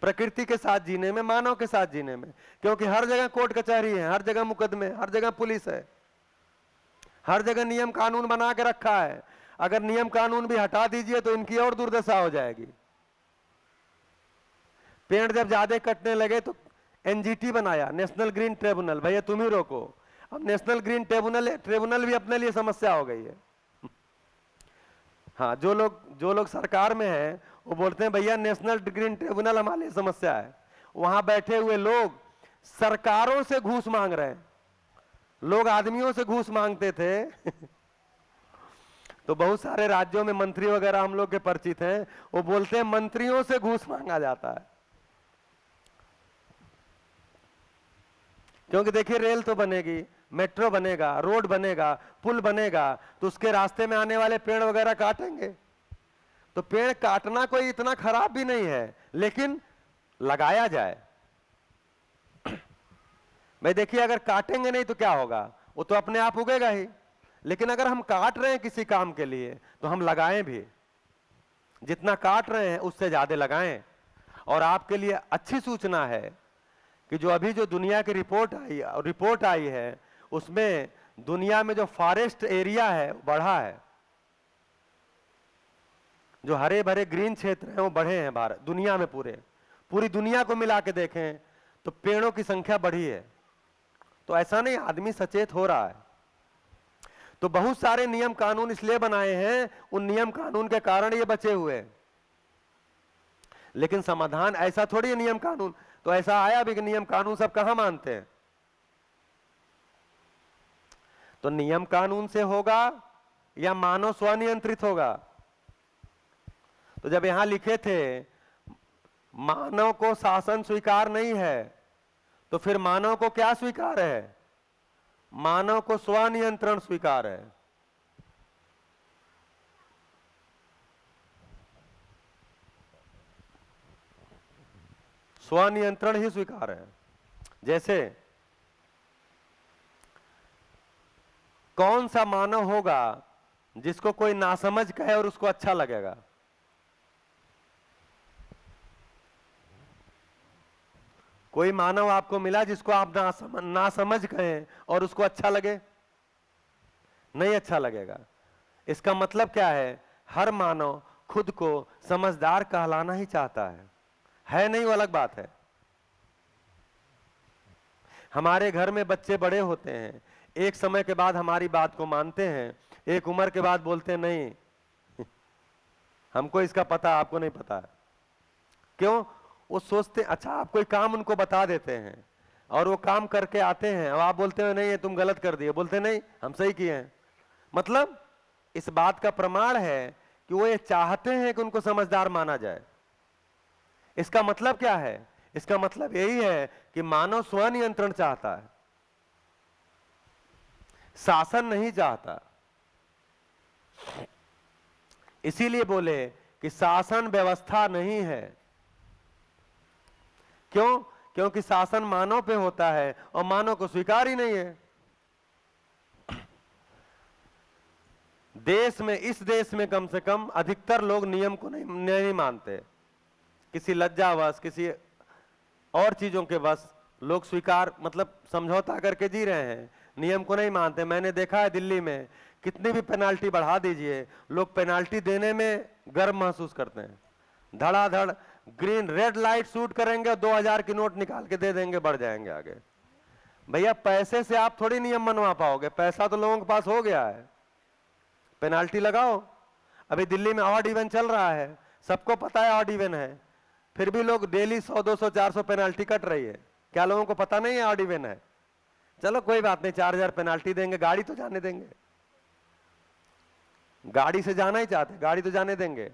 प्रकृति के साथ जीने में, मानव के साथ जीने में। क्योंकि हर जगह कोर्ट कचहरी है, हर जगह मुकदमे, हर जगह पुलिस है, हर जगह नियम कानून बना के रखा है। अगर नियम कानून भी हटा दीजिए तो इनकी और दुर्दशा हो जाएगी। पेड़ जब ज्यादा कटने लगे तो एनजीटी बनाया, नेशनल ग्रीन ट्रिब्यूनल, भैया तुम ही रोको। अब नेशनल ग्रीन ट्रिब्यूनल भी अपने लिए समस्या हो गई है। हाँ, जो लोग सरकार में हैं वो बोलते हैं भैया नेशनल ग्रीन ट्रिब्यूनल हमारे लिए समस्या है। वहां बैठे हुए लोग सरकारों से घूस मांग रहे हैं। लोग आदमियों से घूस मांगते थे तो बहुत सारे राज्यों में मंत्री वगैरह हम लोग के परिचित हैं, वो बोलते हैं मंत्रियों से घूस मांगा जाता है। क्योंकि देखिए रेल तो बनेगी, मेट्रो बनेगा, रोड बनेगा, पुल बनेगा, तो उसके रास्ते में आने वाले पेड़ वगैरह काटेंगे। तो पेड़ काटना कोई इतना खराब भी नहीं है, लेकिन लगाया जाए। भाई देखिए, अगर काटेंगे नहीं तो क्या होगा? वो तो अपने आप उगेगा ही। लेकिन अगर हम काट रहे हैं किसी काम के लिए तो हम लगाएं भी। जितना काट रहे हैं उससे ज्यादा लगाएं। और आपके लिए अच्छी सूचना है कि जो दुनिया की रिपोर्ट आई है उसमें दुनिया में जो फॉरेस्ट एरिया है बढ़ा है। जो हरे भरे ग्रीन क्षेत्र हैं वो बढ़े हैं भारत दुनिया में, पूरी दुनिया को मिला के देखें तो पेड़ों की संख्या बढ़ी है। तो ऐसा नहीं आदमी सचेत हो रहा है। तो बहुत सारे नियम कानून इसलिए बनाए हैं, उन नियम कानून के कारण ये बचे हुए हैं। लेकिन समाधान ऐसा थोड़ी है नियम कानून, तो ऐसा आया भी कि नियम कानून सब कहां मानते हैं। तो नियम कानून से होगा या मानव स्वनियंत्रित होगा। तो जब यहां लिखे थे मानव को शासन स्वीकार नहीं है, तो फिर मानव को क्या स्वीकार है? मानव को स्वनियंत्रण स्वीकार है। स्वनियंत्रण ही स्वीकार है। जैसे कौन सा मानव होगा जिसको कोई नासमझ कहे और उसको अच्छा लगेगा? कोई मानव आपको मिला जिसको आप नासमझ कहें और उसको अच्छा लगे? नहीं अच्छा लगेगा। इसका मतलब क्या है? हर मानव खुद को समझदार कहलाना ही चाहता है नहीं, वो अलग बात है। हमारे घर में बच्चे बड़े होते हैं, एक समय के बाद हमारी बात को मानते हैं, एक उम्र के बाद बोलते हैं नहीं हमको इसका पता, आपको नहीं पता। क्यों? वो सोचते अच्छा आप कोई काम उनको बता देते हैं और वो काम करके आते हैं और आप बोलते हो नहीं ये तुम गलत कर दिए, बोलते नहीं हम सही किए हैं। मतलब इस बात का प्रमाण है कि वो ये चाहते हैं कि उनको समझदार माना जाए। इसका मतलब क्या है? इसका मतलब यही है कि मानव स्वनियंत्रण चाहता है, शासन नहीं चाहता। इसीलिए बोले कि शासन व्यवस्था नहीं है। क्यों? क्योंकि शासन मानव पे होता है और मानव को स्वीकार ही नहीं है। इस देश में कम से कम अधिकतर लोग नियम को नहीं मानते। किसी लज्जावश, किसी और चीजों के बस लोग स्वीकार मतलब समझौता करके जी रहे हैं, नियम को नहीं मानते। मैंने देखा है दिल्ली में कितनी भी पेनाल्टी बढ़ा दीजिए, लोग पेनाल्टी देने में गर्व महसूस करते हैं। धड़ाधड़ ग्रीन रेड लाइट शूट करेंगे, 2000 की नोट निकाल के दे देंगे, बढ़ जाएंगे आगे। भैया पैसे से आप थोड़ी नियम मनवा पाओगे, पैसा तो लोगों के पास हो गया है, पेनाल्टी लगाओ। अभी दिल्ली में ऑड इवन चल रहा है, सबको पता है ऑड इवन है, फिर भी लोग डेली 100, 200, 400 पेनाल्टी कट रही है। क्या लोगों को पता नहीं है ऑड इवन है? चलो कोई बात नहीं, 4000 पेनाल्टी देंगे, गाड़ी तो जाने देंगे। गाड़ी से जाना ही चाहते, गाड़ी तो जाने देंगे।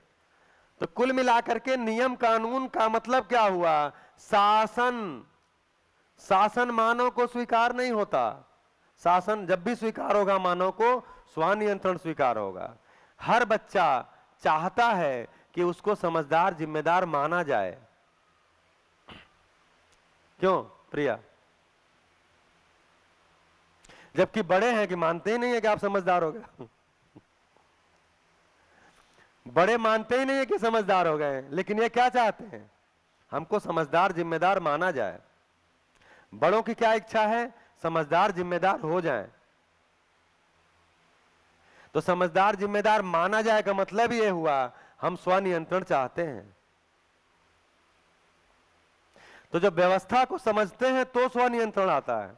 तो कुल मिलाकर के नियम कानून का मतलब क्या हुआ? शासन मानव को स्वीकार नहीं होता। शासन जब भी स्वीकार होगा मानव को स्वनियंत्रण स्वीकार होगा। हर बच्चा चाहता है कि उसको समझदार जिम्मेदार माना जाए। क्यों प्रिया? जबकि बड़े हैं कि मानते ही नहीं है कि आप समझदार हो गए। बड़े मानते ही नहीं है कि समझदार हो गए, लेकिन ये क्या चाहते हैं? हमको समझदार जिम्मेदार माना जाए। बड़ों की क्या इच्छा है? समझदार जिम्मेदार हो जाए। तो समझदार जिम्मेदार माना जाए का मतलब ये हुआ हम स्वनियंत्रण चाहते हैं। तो जब व्यवस्था को समझते हैं तो स्वनियंत्रण आता है।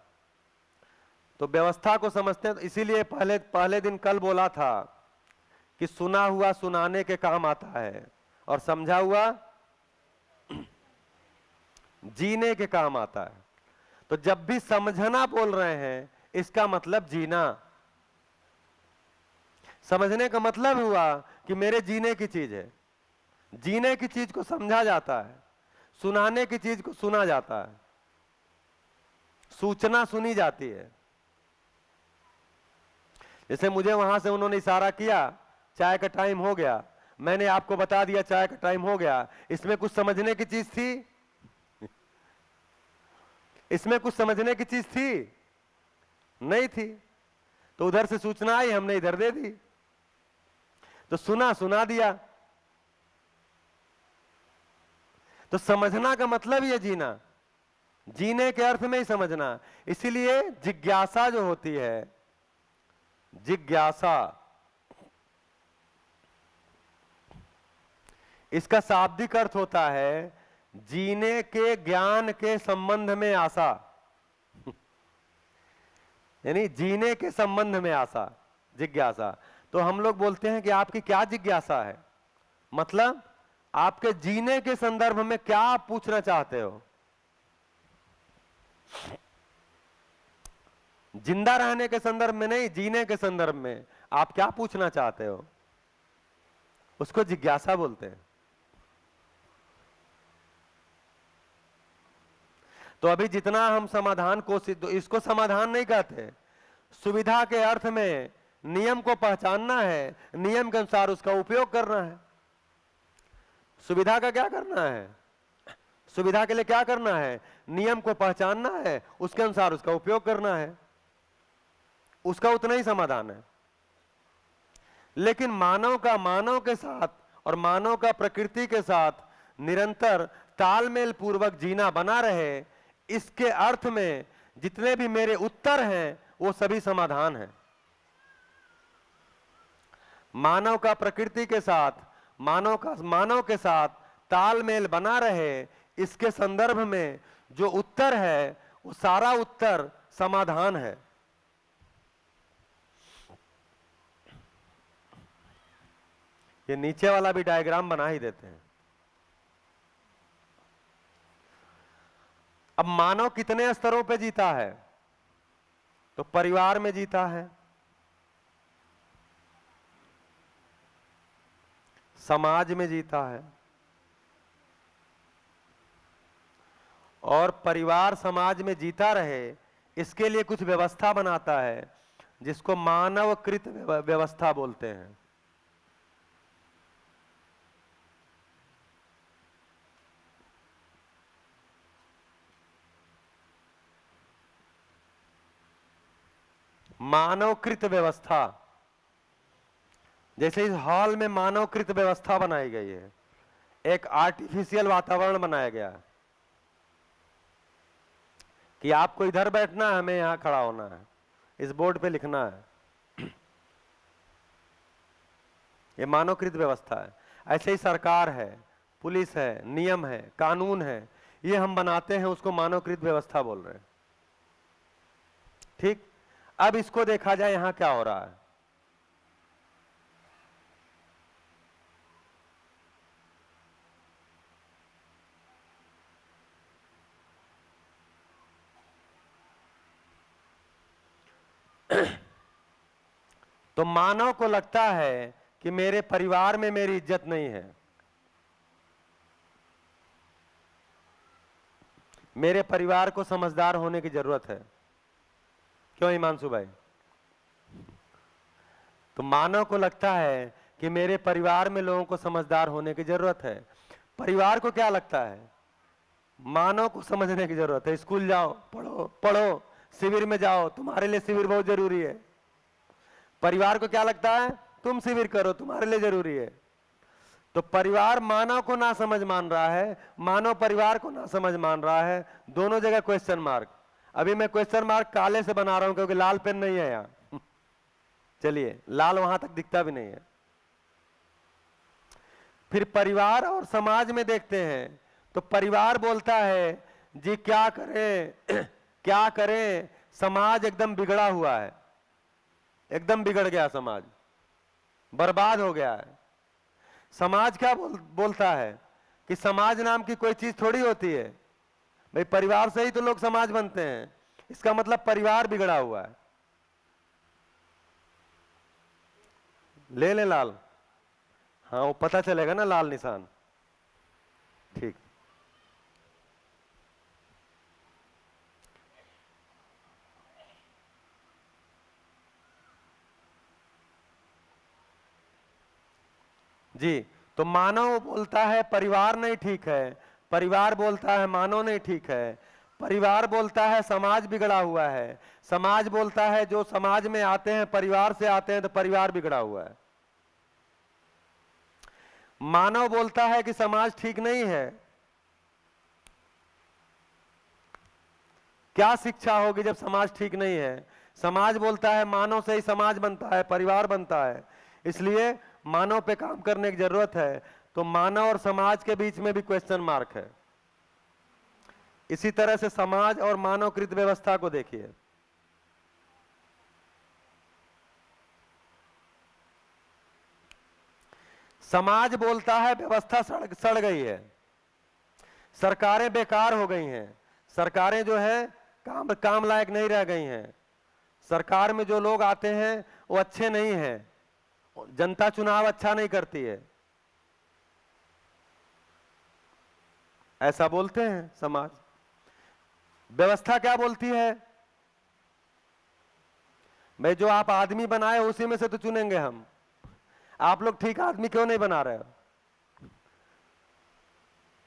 तो व्यवस्था को समझते हैं, तो इसीलिए पहले दिन कल बोला था कि सुना हुआ सुनाने के काम आता है और समझा हुआ जीने के काम आता है। तो जब भी समझना बोल रहे हैं इसका मतलब जीना। समझने का मतलब हुआ कि मेरे जीने की चीज है, जीने की चीज को समझा जाता है, सुनाने की चीज को सुना जाता है, सूचना सुनी जाती है। जैसे मुझे वहां से उन्होंने इशारा किया चाय का टाइम हो गया, मैंने आपको बता दिया चाय का टाइम हो गया, इसमें कुछ समझने की चीज थी? इसमें कुछ समझने की चीज थी? नहीं थी। तो उधर से सूचना आई, हमने इधर दे दी, तो सुना दिया। तो समझना का मतलब ही है जीना, जीने के अर्थ में ही समझना। इसीलिए जिज्ञासा जो होती है, जिज्ञासा इसका शाब्दिक अर्थ होता है जीने के ज्ञान के संबंध में आशा, यानी जीने के संबंध में आशा, जिज्ञासा। तो हम लोग बोलते हैं कि आपकी क्या जिज्ञासा है, मतलब आपके जीने के संदर्भ में क्या आप पूछना चाहते हो। जिंदा रहने के संदर्भ में नहीं, जीने के संदर्भ में आप क्या पूछना चाहते हो, उसको जिज्ञासा बोलते हैं। तो अभी जितना हम समाधान कोशिश, इसको समाधान नहीं कहते, सुविधा के अर्थ में नियम को पहचानना है, नियम के अनुसार उसका उपयोग करना है। सुविधा का क्या करना है, सुविधा के लिए क्या करना है, नियम को पहचानना है, उसके अनुसार उसका उपयोग करना है, उसका उतना ही समाधान है। लेकिन मानव का मानव के साथ और मानव का प्रकृति के साथ निरंतर तालमेल पूर्वक जीना बना रहे, इसके अर्थ में जितने भी मेरे उत्तर हैं वो सभी समाधान हैं। मानव का प्रकृति के साथ, मानव के साथ तालमेल बना रहे, इसके संदर्भ में जो उत्तर है वो सारा उत्तर समाधान है। ये नीचे वाला भी डायग्राम बना ही देते हैं। अब मानव कितने स्तरों पे जीता है, तो परिवार में जीता है, समाज में जीता है, और परिवार समाज में जीता रहे इसके लिए कुछ व्यवस्था बनाता है जिसको मानवकृत व्यवस्था बोलते हैं। मानवकृत व्यवस्था, जैसे इस हॉल में मानवकृत व्यवस्था बनाई गई है, एक आर्टिफिशियल वातावरण बनाया गया है कि आपको इधर बैठना है, हमें यहां खड़ा होना है, इस बोर्ड पे लिखना है। ये मानवकृत व्यवस्था है। ऐसे ही सरकार है, पुलिस है, नियम है, कानून है, ये हम बनाते हैं, उसको मानवकृत व्यवस्था बोल रहे हैं। ठीक, अब इसको देखा जाए यहां क्या हो रहा है। तो मानव को लगता है कि मेरे परिवार में मेरी इज्जत नहीं है, मेरे परिवार को समझदार होने की जरूरत है। क्यों हिमांशु भाई? तो मानव को लगता है कि मेरे परिवार में लोगों को समझदार होने की जरूरत है। परिवार को क्या लगता है? मानव को समझने की जरूरत है। स्कूल जाओ, पढ़ो पढ़ो, शिविर में जाओ, तुम्हारे लिए शिविर बहुत जरूरी है। परिवार को क्या लगता है? तुम शिविर करो, तुम्हारे लिए जरूरी है। तो परिवार मानव को ना समझ मान रहा है, मानव परिवार को ना समझ मान रहा है, दोनों जगह क्वेश्चन मार्क। अभी मैं क्वेश्चन मार्क काले से बना रहा हूं क्योंकि लाल पेन नहीं है यहां। चलिए, लाल वहां तक दिखता भी नहीं है। फिर परिवार और समाज में देखते हैं तो परिवार बोलता है जी क्या करें क्या करें, समाज एकदम बिगड़ा हुआ है, एकदम बिगड़ गया, समाज बर्बाद हो गया है। समाज क्या बोलता है कि समाज नाम की कोई चीज थोड़ी होती है भाई, परिवार से ही तो लोग समाज बनते हैं, इसका मतलब परिवार बिगड़ा हुआ है। ले ले लाल, हाँ वो पता चलेगा ना लाल निशान। ठीक, जी। तो मानव बोलता है परिवार नहीं ठीक है, परिवार बोलता है मानव नहीं ठीक है, परिवार बोलता है समाज बिगड़ा हुआ है, समाज बोलता है जो समाज में आते हैं परिवार से आते हैं तो परिवार बिगड़ा हुआ है। मानव बोलता है कि समाज ठीक नहीं है। क्या शिक्षा होगी जब समाज ठीक नहीं है? समाज बोलता है मानव से ही समाज बनता है, परिवार बनता है, इसलिए मानव पे काम करने की जरूरत है। तो मानव और समाज के बीच में भी क्वेश्चन मार्क है। इसी तरह से समाज और मानवकृत व्यवस्था को देखिए। समाज बोलता है व्यवस्था सड़ गई है, सरकारें बेकार हो गई हैं, सरकारें जो है काम लायक नहीं रह गई हैं, सरकार में जो लोग आते हैं वो अच्छे नहीं हैं, जनता चुनाव अच्छा नहीं करती है, ऐसा बोलते हैं समाज। व्यवस्था क्या बोलती है? भाई जो आप आदमी बनाए उसी में से तो चुनेंगे हम, आप लोग ठीक आदमी क्यों नहीं बना रहे हो?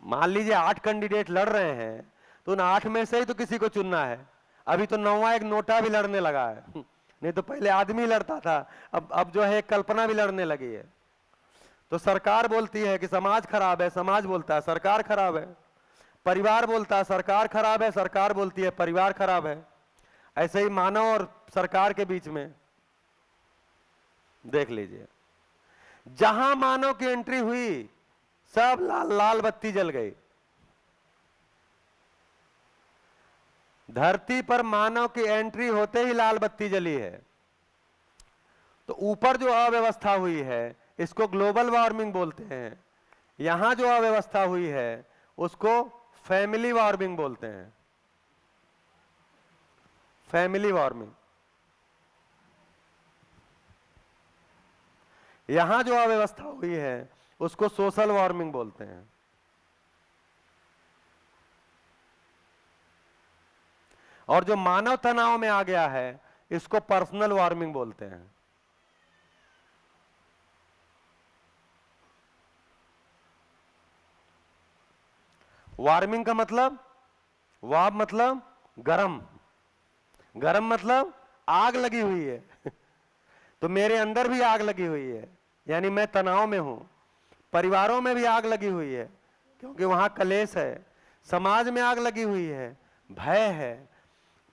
मान लीजिए 8 कैंडिडेट लड़ रहे हैं तो उन 8 में से ही तो किसी को चुनना है। अभी तो 9वां एक नोटा भी लड़ने लगा है, नहीं तो पहले आदमी लड़ता था, अब जो है एक कल्पना भी लड़ने लगी है। तो सरकार बोलती है कि समाज खराब है, समाज बोलता है सरकार खराब है, परिवार बोलता है सरकार खराब है, सरकार बोलती है परिवार खराब है। ऐसे ही मानव और सरकार के बीच में देख लीजिए, जहां मानव की एंट्री हुई सब लाल बत्ती जल गई। धरती पर मानव की एंट्री होते ही लाल बत्ती जली है। तो ऊपर जो अव्यवस्था हुई है इसको ग्लोबल वार्मिंग बोलते हैं, यहां जो अव्यवस्था हुई है उसको फैमिली वार्मिंग बोलते हैं, फैमिली वार्मिंग। यहां जो अव्यवस्था हुई है उसको सोशल वार्मिंग बोलते हैं। और जो मानव तनाव में आ गया है इसको पर्सनल वार्मिंग बोलते हैं। वार्मिंग का मतलब, वाब मतलब गरम, गरम मतलब आग लगी हुई है तो मेरे अंदर भी आग लगी हुई है, यानी मैं तनाव में हूं। परिवारों में भी आग लगी हुई है क्योंकि वहां कलेश है, समाज में आग लगी हुई है, भय है,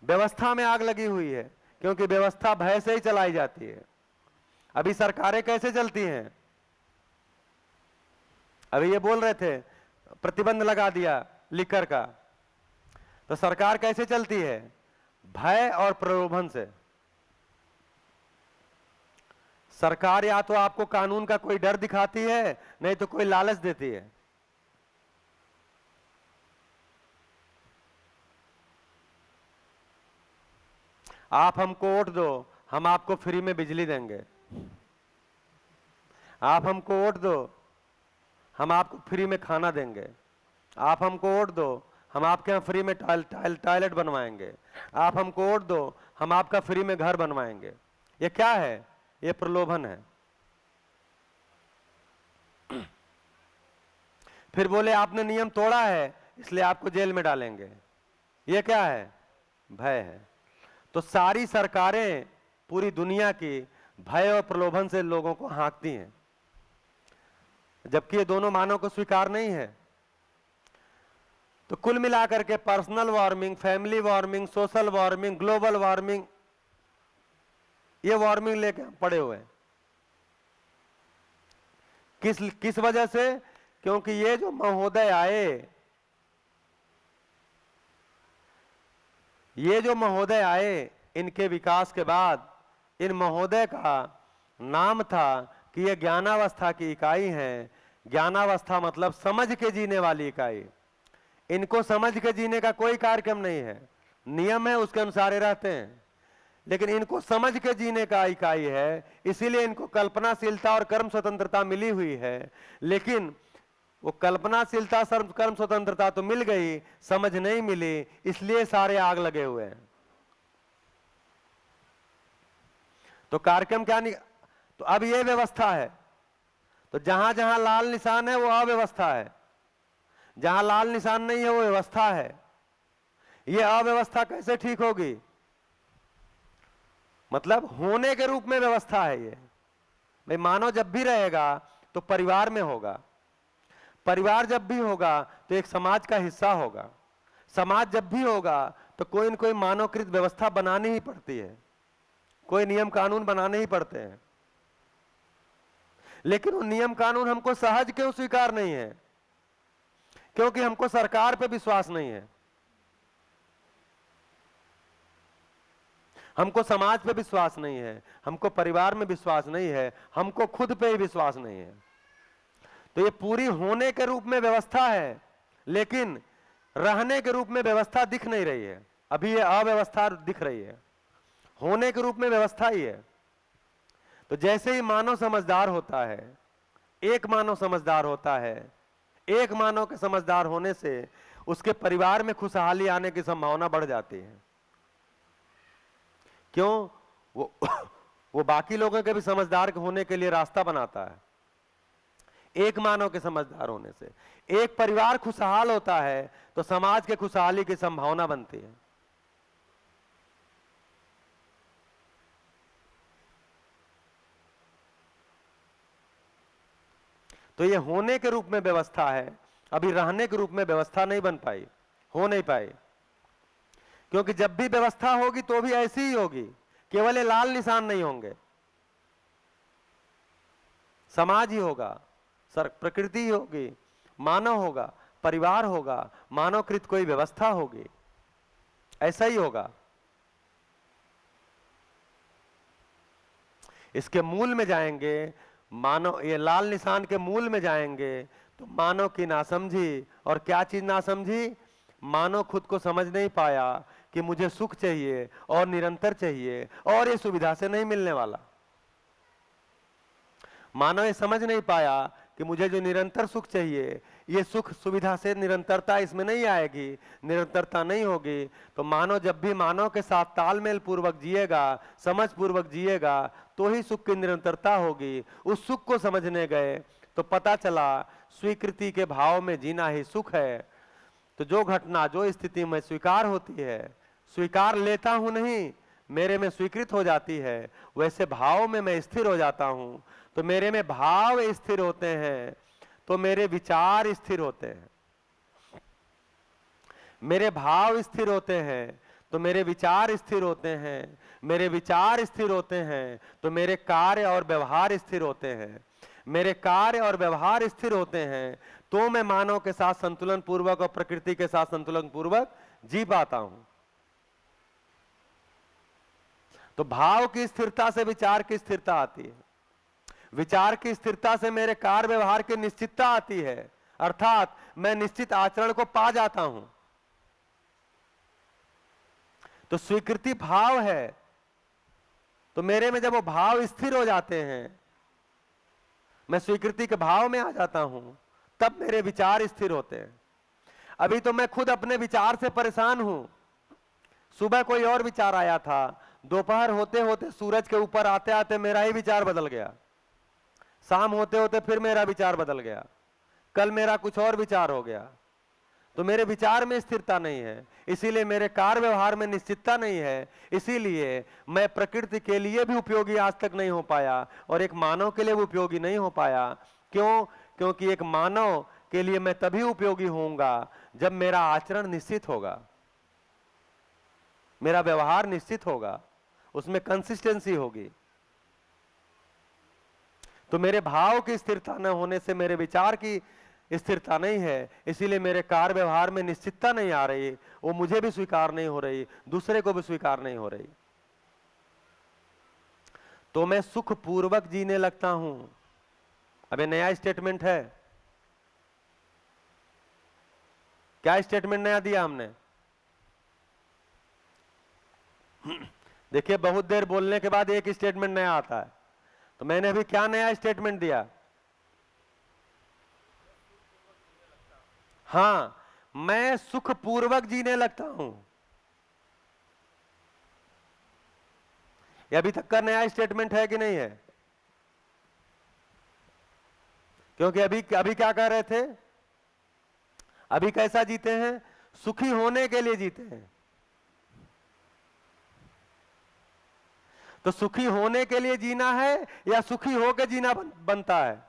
व्यवस्था में आग लगी हुई है क्योंकि व्यवस्था भय से ही चलाई जाती है। अभी सरकारें कैसे चलती हैं? अभी ये बोल रहे थे प्रतिबंध लगा दिया लिकर का, तो सरकार कैसे चलती है? भय और प्रलोभन से। सरकार या तो आपको कानून का कोई डर दिखाती है, नहीं तो कोई लालच देती है। आप हमको वोट दो, हम आपको फ्री में बिजली देंगे। आप हमको वोट दो, हम आपको फ्री में खाना देंगे। आप हमको वोट दो, हम आपके यहाँ फ्री में टॉयलेट बनवाएंगे। आप हमको वोट दो, हम आपका फ्री में घर बनवाएंगे। ये क्या है? ये प्रलोभन है। फिर बोले आपने नियम तोड़ा है इसलिए आपको जेल में डालेंगे। ये क्या है? भय है। तो सारी सरकारें पूरी दुनिया की भय और प्रलोभन से लोगों को हाँकती हैं, जबकि ये दोनों मानव को स्वीकार नहीं है। तो कुल मिलाकर के personal warming, family warming, social warming, global warming, ये वार्मिंग लेके हम पड़े हुए हैं। किस वजह से? क्योंकि ये जो महोदय आए, ये जो महोदय आए, इनके विकास के बाद इन महोदय का नाम था कि ये ज्ञानावस्था की इकाई है। ज्ञानावस्था मतलब समझ के जीने वाली इकाई। इनको समझ के जीने का कोई कार्यक्रम नहीं है, नियम है उसके अनुसार ये रहते हैं, लेकिन इनको समझ के जीने का इकाई है, इसीलिए इनको कल्पनाशीलता और कर्म स्वतंत्रता मिली हुई है। लेकिन वो कल्पनाशीलता कर्म स्वतंत्रता तो मिल गई, समझ नहीं मिली, इसलिए सारे आग लगे हुए हैं। तो कार्यक्रम क्या नहीं, तो अब ये व्यवस्था है। तो जहां जहां लाल निशान है वो अव्यवस्था है, जहां लाल निशान नहीं है वो व्यवस्था है। ये अव्यवस्था कैसे ठीक होगी? मतलब होने के रूप में व्यवस्था है ये। भाई मानव जब भी रहेगा तो परिवार में होगा, परिवार जब भी होगा तो एक समाज का हिस्सा होगा, समाज जब भी होगा तो कोई न कोई मानवकृत व्यवस्था बनानी ही पड़ती है, कोई नियम कानून बनाने ही पड़ते हैं। लेकिन वो नियम कानून हमको सहज क्यों स्वीकार नहीं है? क्योंकि हमको सरकार पे विश्वास नहीं है, हमको समाज पे विश्वास नहीं है, हमको परिवार में विश्वास नहीं है, हमको खुद पे ही विश्वास नहीं है। तो ये पूरी होने के रूप में व्यवस्था है, लेकिन रहने के रूप में व्यवस्था दिख नहीं रही है। अभी ये अव्यवस्था दिख रही है, होने के रूप में व्यवस्था ही है। तो जैसे ही मानव समझदार होता है, एक मानव समझदार होता है, एक मानव के समझदार होने से उसके परिवार में खुशहाली आने की संभावना बढ़ जाती है। क्यों? वो बाकी लोगों के भी समझदार होने के लिए रास्ता बनाता है। एक मानव के समझदार होने से एक परिवार खुशहाल होता है तो समाज के खुशहाली की संभावना बनती है। तो ये होने के रूप में व्यवस्था है, अभी रहने के रूप में व्यवस्था नहीं बन पाई, हो नहीं पाई। क्योंकि जब भी व्यवस्था होगी तो भी ऐसी ही होगी, केवल ये लाल निशान नहीं होंगे, समाज ही होगा, प्रकृति ही होगी, मानव होगा, परिवार होगा, मानवकृत कोई व्यवस्था होगी, ऐसा ही होगा। इसके मूल में जाएंगे, मानव ये लाल निशान के मूल में जाएंगे तो मानव की नासमझी, और क्या चीज नासमझी? मानव खुद को समझ नहीं पाया कि मुझे सुख चाहिए और निरंतर चाहिए और ये सुविधा से नहीं मिलने वाला। मानव ये समझ नहीं पाया कि मुझे जो निरंतर सुख चाहिए, ये सुख सुविधा से निरंतरता इसमें नहीं आएगी, निरंतरता नहीं होगी। तो मानव जब भी मानव के साथ तालमेल पूर्वक जिएगा, समझ पूर्वक जिएगा, तो ही सुख की निरंतरता होगी। उस सुख को समझने गए तो पता चला स्वीकृति के भाव में जीना ही सुख है। तो जो घटना जो स्थिति में स्वीकार होती है, स्वीकार लेता हूं नहीं, मेरे में स्वीकृत हो जाती है, वैसे भाव में मैं स्थिर हो जाता हूं। तो मेरे में भाव स्थिर होते हैं तो मेरे विचार स्थिर होते हैं, मेरे भाव स्थिर होते हैं तो मेरे विचार स्थिर होते हैं, मेरे विचार स्थिर होते हैं तो मेरे कार्य और व्यवहार स्थिर होते हैं, मेरे कार्य और व्यवहार स्थिर होते हैं तो मैं मानव के साथ संतुलन पूर्वक और प्रकृति के साथ संतुलन पूर्वक जी पाता हूं। तो भाव की स्थिरता से विचार की स्थिरता आती है, विचार की स्थिरता से मेरे कार्य व्यवहार की निश्चितता आती है, अर्थात मैं निश्चित आचरण को पा जाता हूं। तो स्वीकृति भाव है, तो मेरे में जब वो भाव स्थिर हो जाते हैं, मैं स्वीकृति के भाव में आ जाता हूं, तब मेरे विचार स्थिर होते हैं। अभी तो मैं खुद अपने विचार से परेशान हूं। सुबह कोई और विचार आया था, दोपहर होते होते सूरज के ऊपर आते आते मेरा ही विचार बदल गया, शाम होते होते फिर मेरा विचार बदल गया, कल मेरा कुछ और विचार हो गया। तो मेरे विचार में स्थिरता नहीं है, इसीलिए मेरे कार्य व्यवहार में निश्चितता नहीं है, इसीलिए मैं प्रकृति के लिए भी उपयोगी आज तक नहीं हो पाया और एक मानव के लिए भी उपयोगी नहीं हो पाया। क्यों? क्योंकि एक मानव के लिए मैं तभी उपयोगी होऊंगा जब मेरा आचरण निश्चित होगा, मेरा व्यवहार निश्चित होगा, उसमें कंसिस्टेंसी होगी। तो मेरे भाव की स्थिरता न होने से मेरे विचार की स्थिरता नहीं है, इसीलिए मेरे कार्य व्यवहार में निश्चितता नहीं आ रही, वो मुझे भी स्वीकार नहीं हो रही, दूसरे को भी स्वीकार नहीं हो रही। तो मैं सुख पूर्वक जीने लगता हूं। अब ये नया स्टेटमेंट है, क्या स्टेटमेंट नया दिया हमने? देखिए, बहुत देर बोलने के बाद एक स्टेटमेंट नया आता है, तो मैंने अभी क्या नया स्टेटमेंट दिया? हां, मैं सुख पूर्वक जीने लगता हूं। ये अभी तक का नया स्टेटमेंट है कि नहीं है? क्योंकि अभी क्या कह रहे थे? अभी कैसा जीते हैं? सुखी होने के लिए जीते हैं। तो सुखी होने के लिए जीना है या सुखी होकर जीना बनता है?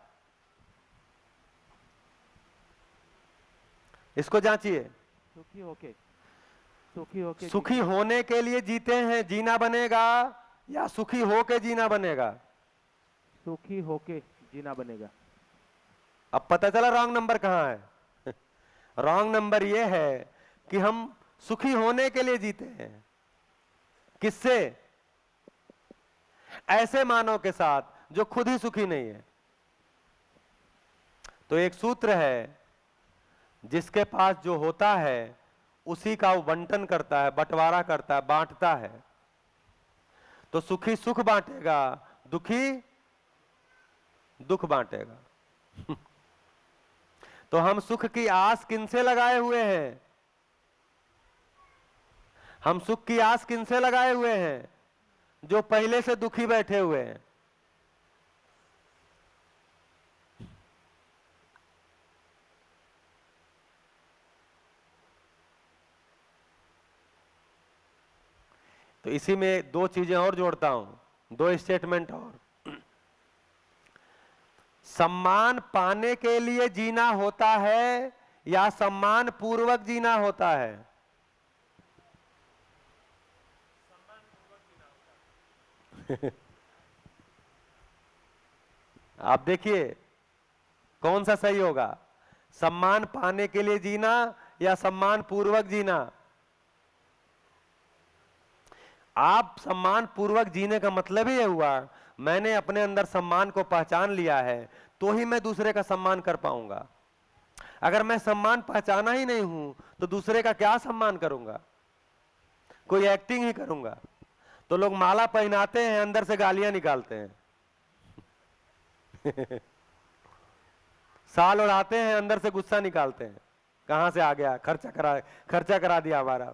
इसको जांचिए। सुखी होने के लिए जीते हैं, जीना बनेगा, या सुखी होके जीना बनेगा? सुखी होके जीना बनेगा। अब पता चला रॉन्ग नंबर कहां है। रॉन्ग नंबर यह है कि हम सुखी होने के लिए जीते हैं। किससे? ऐसे मानव के साथ जो खुद ही सुखी नहीं है। तो एक सूत्र है, जिसके पास जो होता है उसी का वो बंटन करता है, बंटवारा करता है, बांटता है। तो सुखी सुख बांटेगा, दुखी दुख बांटेगा। तो हम सुख की आस किनसे लगाए हुए हैं? हम सुख की आस किनसे लगाए हुए हैं? जो पहले से दुखी बैठे हुए हैं। तो इसी में दो चीजें और जोड़ता हूं, दो स्टेटमेंट और। सम्मान पाने के लिए जीना होता है या सम्मान पूर्वक जीना होता है? आप देखिए कौन सा सही होगा, सम्मान पाने के लिए जीना या सम्मान पूर्वक जीना? आप सम्मान पूर्वक जीने का मतलब ही ये हुआ, मैंने अपने अंदर सम्मान को पहचान लिया है तो ही मैं दूसरे का सम्मान कर पाऊंगा। अगर मैं सम्मान पहचाना ही नहीं हूं तो दूसरे का क्या सम्मान करूंगा? कोई एक्टिंग ही करूंगा। तो लोग माला पहनाते हैं, अंदर से गालियां निकालते हैं। साल उड़ाते हैं, अंदर से गुस्सा निकालते हैं। कहां से आ गया, खर्चा करा दिया हमारा।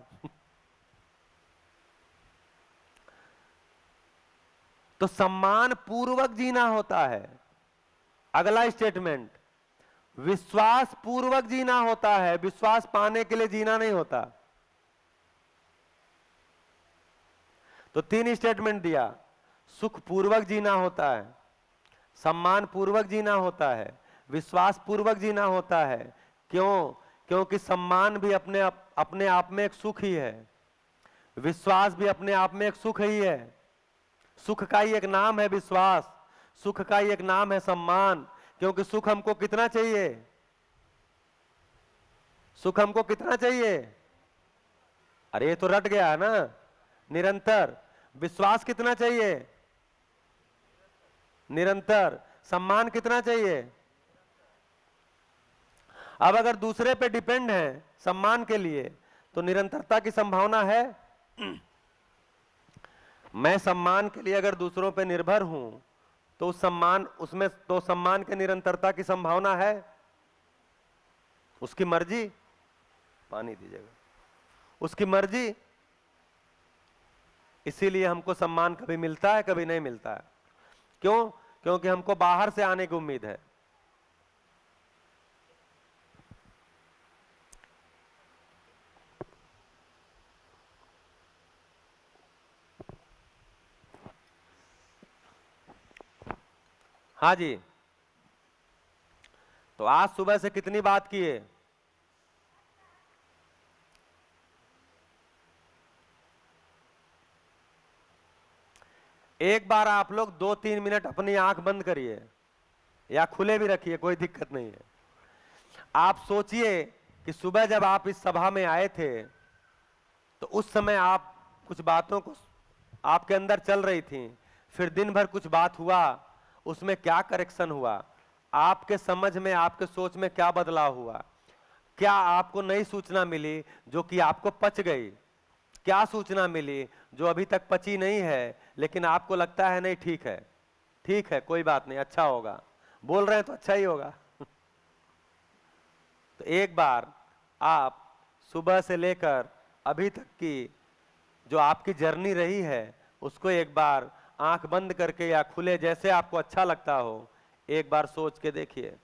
तो सम्मान पूर्वक जीना होता है। अगला स्टेटमेंट, विश्वास पूर्वक जीना होता है, विश्वास पाने के लिए जीना नहीं होता। तो तीन स्टेटमेंट दिया, सुख पूर्वक जीना होता है, सम्मान पूर्वक जीना होता है, विश्वास पूर्वक जीना होता है। क्यों? क्योंकि सम्मान भी अपने आप में एक सुख ही है, विश्वास भी अपने आप में एक सुख ही है। सुख का ही एक नाम है विश्वास, सुख का ही एक नाम है सम्मान। क्योंकि सुख हमको कितना चाहिए? सुख हमको कितना चाहिए? अरे ये तो रट गया है ना, निरंतर। विश्वास कितना चाहिए? निरंतर। सम्मान कितना चाहिए? अब अगर दूसरे पे डिपेंड है सम्मान के लिए तो निरंतरता की संभावना है? मैं सम्मान के लिए अगर दूसरों पे निर्भर हूं तो उसमें तो सम्मान के निरंतरता की संभावना है? उसकी मर्जी, पानी दीजिएगा, उसकी मर्जी। इसीलिए हमको सम्मान कभी मिलता है, कभी नहीं मिलता है। क्यों? क्योंकि हमको बाहर से आने की उम्मीद है। हाँ जी, तो आज सुबह से कितनी बात किए? एक बार आप लोग 2-3 मिनट अपनी आंख बंद करिए या खुले भी रखिए, कोई दिक्कत नहीं है। आप सोचिए कि सुबह जब आप इस सभा में आए थे तो उस समय आप कुछ बातों को आपके अंदर चल रही थी, फिर दिन भर कुछ बात हुआ, उसमें क्या करेक्शन हुआ, आपके समझ में, आपके सोच में क्या बदलाव हुआ, क्या आपको नई सूचना मिली जो कि आपको पच गई, क्या सूचना मिली जो अभी तक पची नहीं है लेकिन आपको लगता है नहीं ठीक है, ठीक है, कोई बात नहीं, अच्छा होगा, बोल रहे हैं तो अच्छा ही होगा। तो एक बार आप सुबह से लेकर अभी तक की जो आपकी जर्नी रही है उसको एक बार आंख बंद करके या खुले, जैसे आपको अच्छा लगता हो, एक बार सोच के देखिए।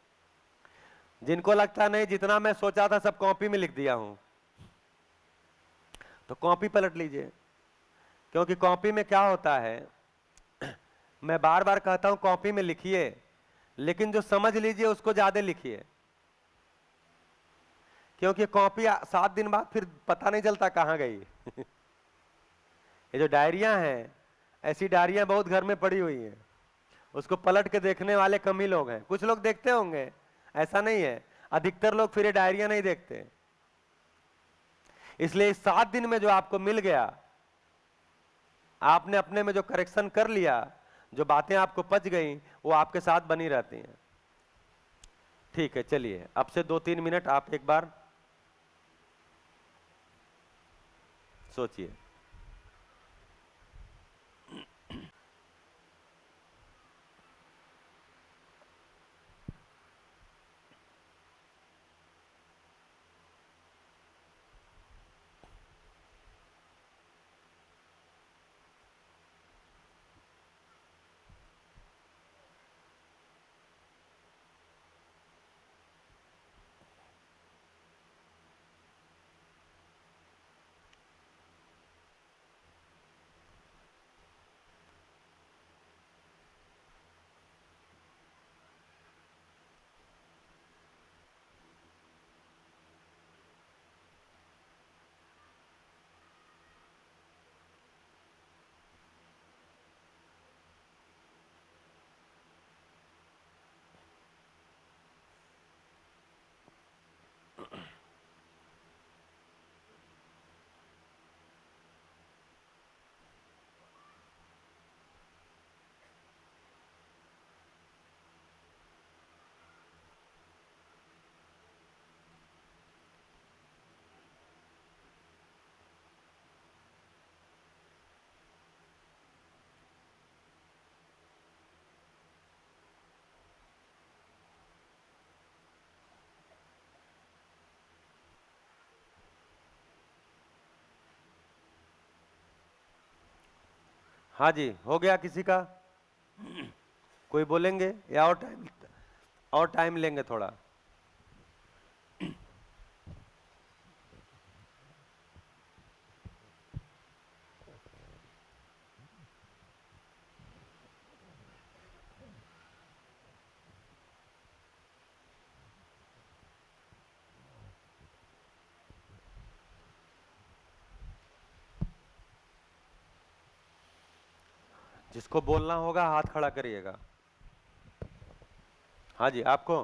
जिनको लगता नहीं जितना मैं सोचा था सब कॉपी में लिख दिया हूं, तो कॉपी पलट लीजिए। क्योंकि कॉपी में क्या होता है, मैं बार बार कहता हूं कॉपी में लिखिए, लेकिन जो समझ लीजिए उसको ज्यादा लिखिए। क्योंकि कॉपी 7 दिन बाद फिर पता नहीं चलता कहां गई। ये जो डायरियां हैं, ऐसी डायरियां बहुत घर में पड़ी हुई हैं, उसको पलट के देखने वाले कम ही लोग हैं। कुछ लोग देखते होंगे, ऐसा नहीं है, अधिकतर लोग फिर ये डायरिया नहीं देखते। इसलिए इस 7 दिन में जो आपको मिल गया, आपने अपने में जो करेक्शन कर लिया, जो बातें आपको पच गई, वो आपके साथ बनी रहती हैं। ठीक है, चलिए अब से 2-3 मिनट आप एक बार सोचिए। हाँ जी, हो गया किसी का? कोई बोलेंगे या और टाइम लेंगे थोड़ा? जिसको बोलना होगा हाथ खड़ा करिएगा। हाँ जी, आपको?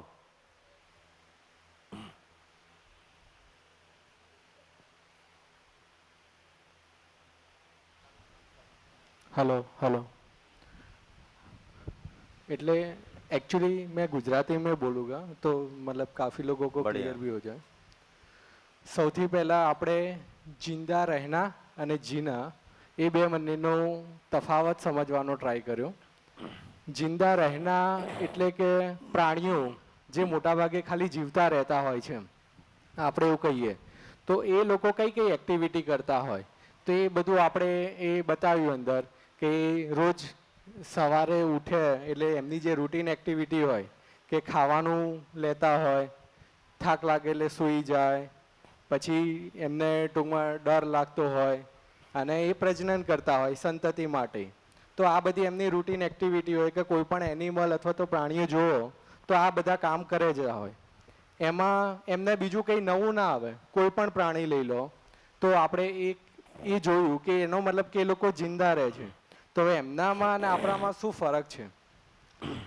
હલો હલો એટલે एक्चुअली मैं गुजराती में बोलूँगा तो मतलब काफ़ी लोगों को बढ़िया। क्लियर भी हो जाए। સૌથી પહેલાં આપણે જિંદા રહેના અને જીના એ બે બંનેનો તફાવત સમજવાનો ટ્રાય કર્યો। જિંદા રહેના એટલે કે પ્રાણીઓ જે મોટાભાગે ખાલી જીવતા રહેતા હોય છે, આપણે એવું કહીએ તો એ લોકો કઈ કઈ એક્ટિવિટી કરતા હોય તો એ બધું આપણે એ બતાવ્યું અંદર કે રોજ સવારે ઉઠે એટલે એમની જે રૂટીન એક્ટિવિટી હોય કે ખાવાનું લેતા હોય, થાક લાગે એટલે સૂઈ જાય, પછી એમને ટૂંકમાં ડર લાગતો હોય અને એ પ્રજનન કરતા હોય સંતતિ માટે। તો આ બધી એમની રૂટીન એક્ટિવિટી હોય કે કોઈ પણ એનિમલ અથવા તો પ્રાણીઓ જુઓ તો આ બધા કામ કરે જ હોય। એમાં એમને બીજું કંઈ નવું ના આવે। કોઈ પણ પ્રાણી લઈ લો તો આપણે એ જોયું કે એનો મતલબ કે એ લોકો જિંદા રહે છે। તો હવે એમનામાં અને આપણામાં શું ફરક છે?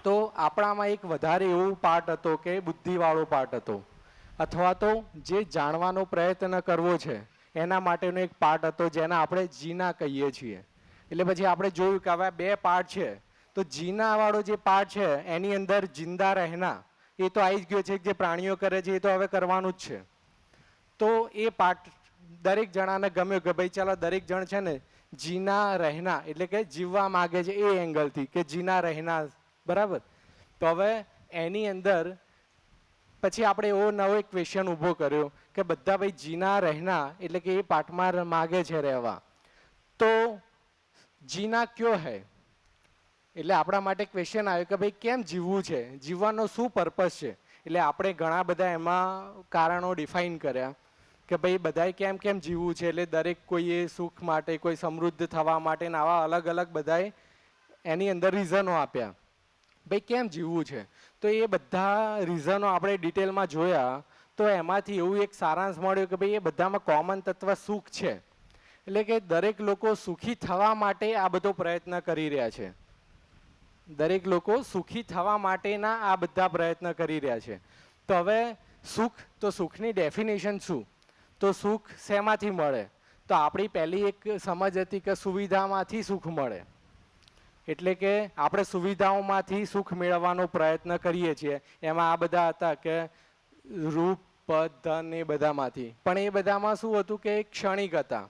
તો આપણામાં એક વધારે એવું પાર્ટ હતો કે બુદ્ધિવાળો પાર્ટ હતો, અથવા તો જે જાણવાનો પ્રયત્ન કરવો છે એના માટેનો એક પાર્ટ હતો જેને આપણે જીના કહીએ છીએ। એટલે પછી આપણે જોયું કે હવે બે પાર્ટ છે, તો જીનાવાળો જે પાર્ટ છે એની અંદર જિંદા રહેના એ તો આવી જ ગયો છે, જે પ્રાણીઓ કરે છે એ તો હવે કરવાનું જ છે। તો એ પાર્ટ દરેક જણાને ગમ્યો કે ભાઈ ચાલો દરેક જણ છે ને જીના રહેના એટલે કે જીવવા માગે છે એ એંગલથી કે જીના રહેના, બરાબર? તો હવે એની અંદર પછી આપણે એવો નવો એક ક્વેશ્ચન ઊભો કર્યો કે બધા ભાઈ જીના રહેના એટલે કે એ પાઠમાં માગે છે રહેવા, તો જીના ક્યો હૈ? એટલે આપણા માટે ક્વેશ્ચન આવ્યો કે ભાઈ કેમ જીવવું છે, જીવવાનો શું પર્પસ છે? એટલે આપણે ઘણા બધા એમાં કારણો ડિફાઇન કર્યા કે ભાઈ બધાએ કેમ કેમ જીવવું છે। એટલે દરેક કોઈએ સુખ માટે, કોઈ સમૃદ્ધ થવા માટે ને આવા અલગ અલગ બધાએ એની અંદર રીઝનો આપ્યા ભાઈ કેમ જીવવું છે। તો એ બધા રીઝનો આપણે ડિટેલમાં જોયા તો એમાંથી એવું એક સારાંશ મળ્યો કે ભાઈ એ બધામાં કોમન તત્વ સુખ છે। એટલે કે દરેક લોકો સુખી થવા માટે આ બધો પ્રયત્ન કરી રહ્યા છે, દરેક લોકો સુખી થવા માટેના આ બધા પ્રયત્ન કરી રહ્યા છે. તો હવે સુખની ડેફિનેશન શું? તો સુખ શેમાંથી મળે? તો આપણી પહેલી એક સમજ હતી કે સુવિધામાંથી સુખ મળે. એટલે કે આપણે સુવિધાઓમાંથી સુખ મેળવવાનો પ્રયત્ન કરીએ છીએ. એમાં આ બધા હતા કે રૂપ, પદ, ધન એ બધામાંથી. પણ એ બધામાં શું હતું કે એક ક્ષણિક હતા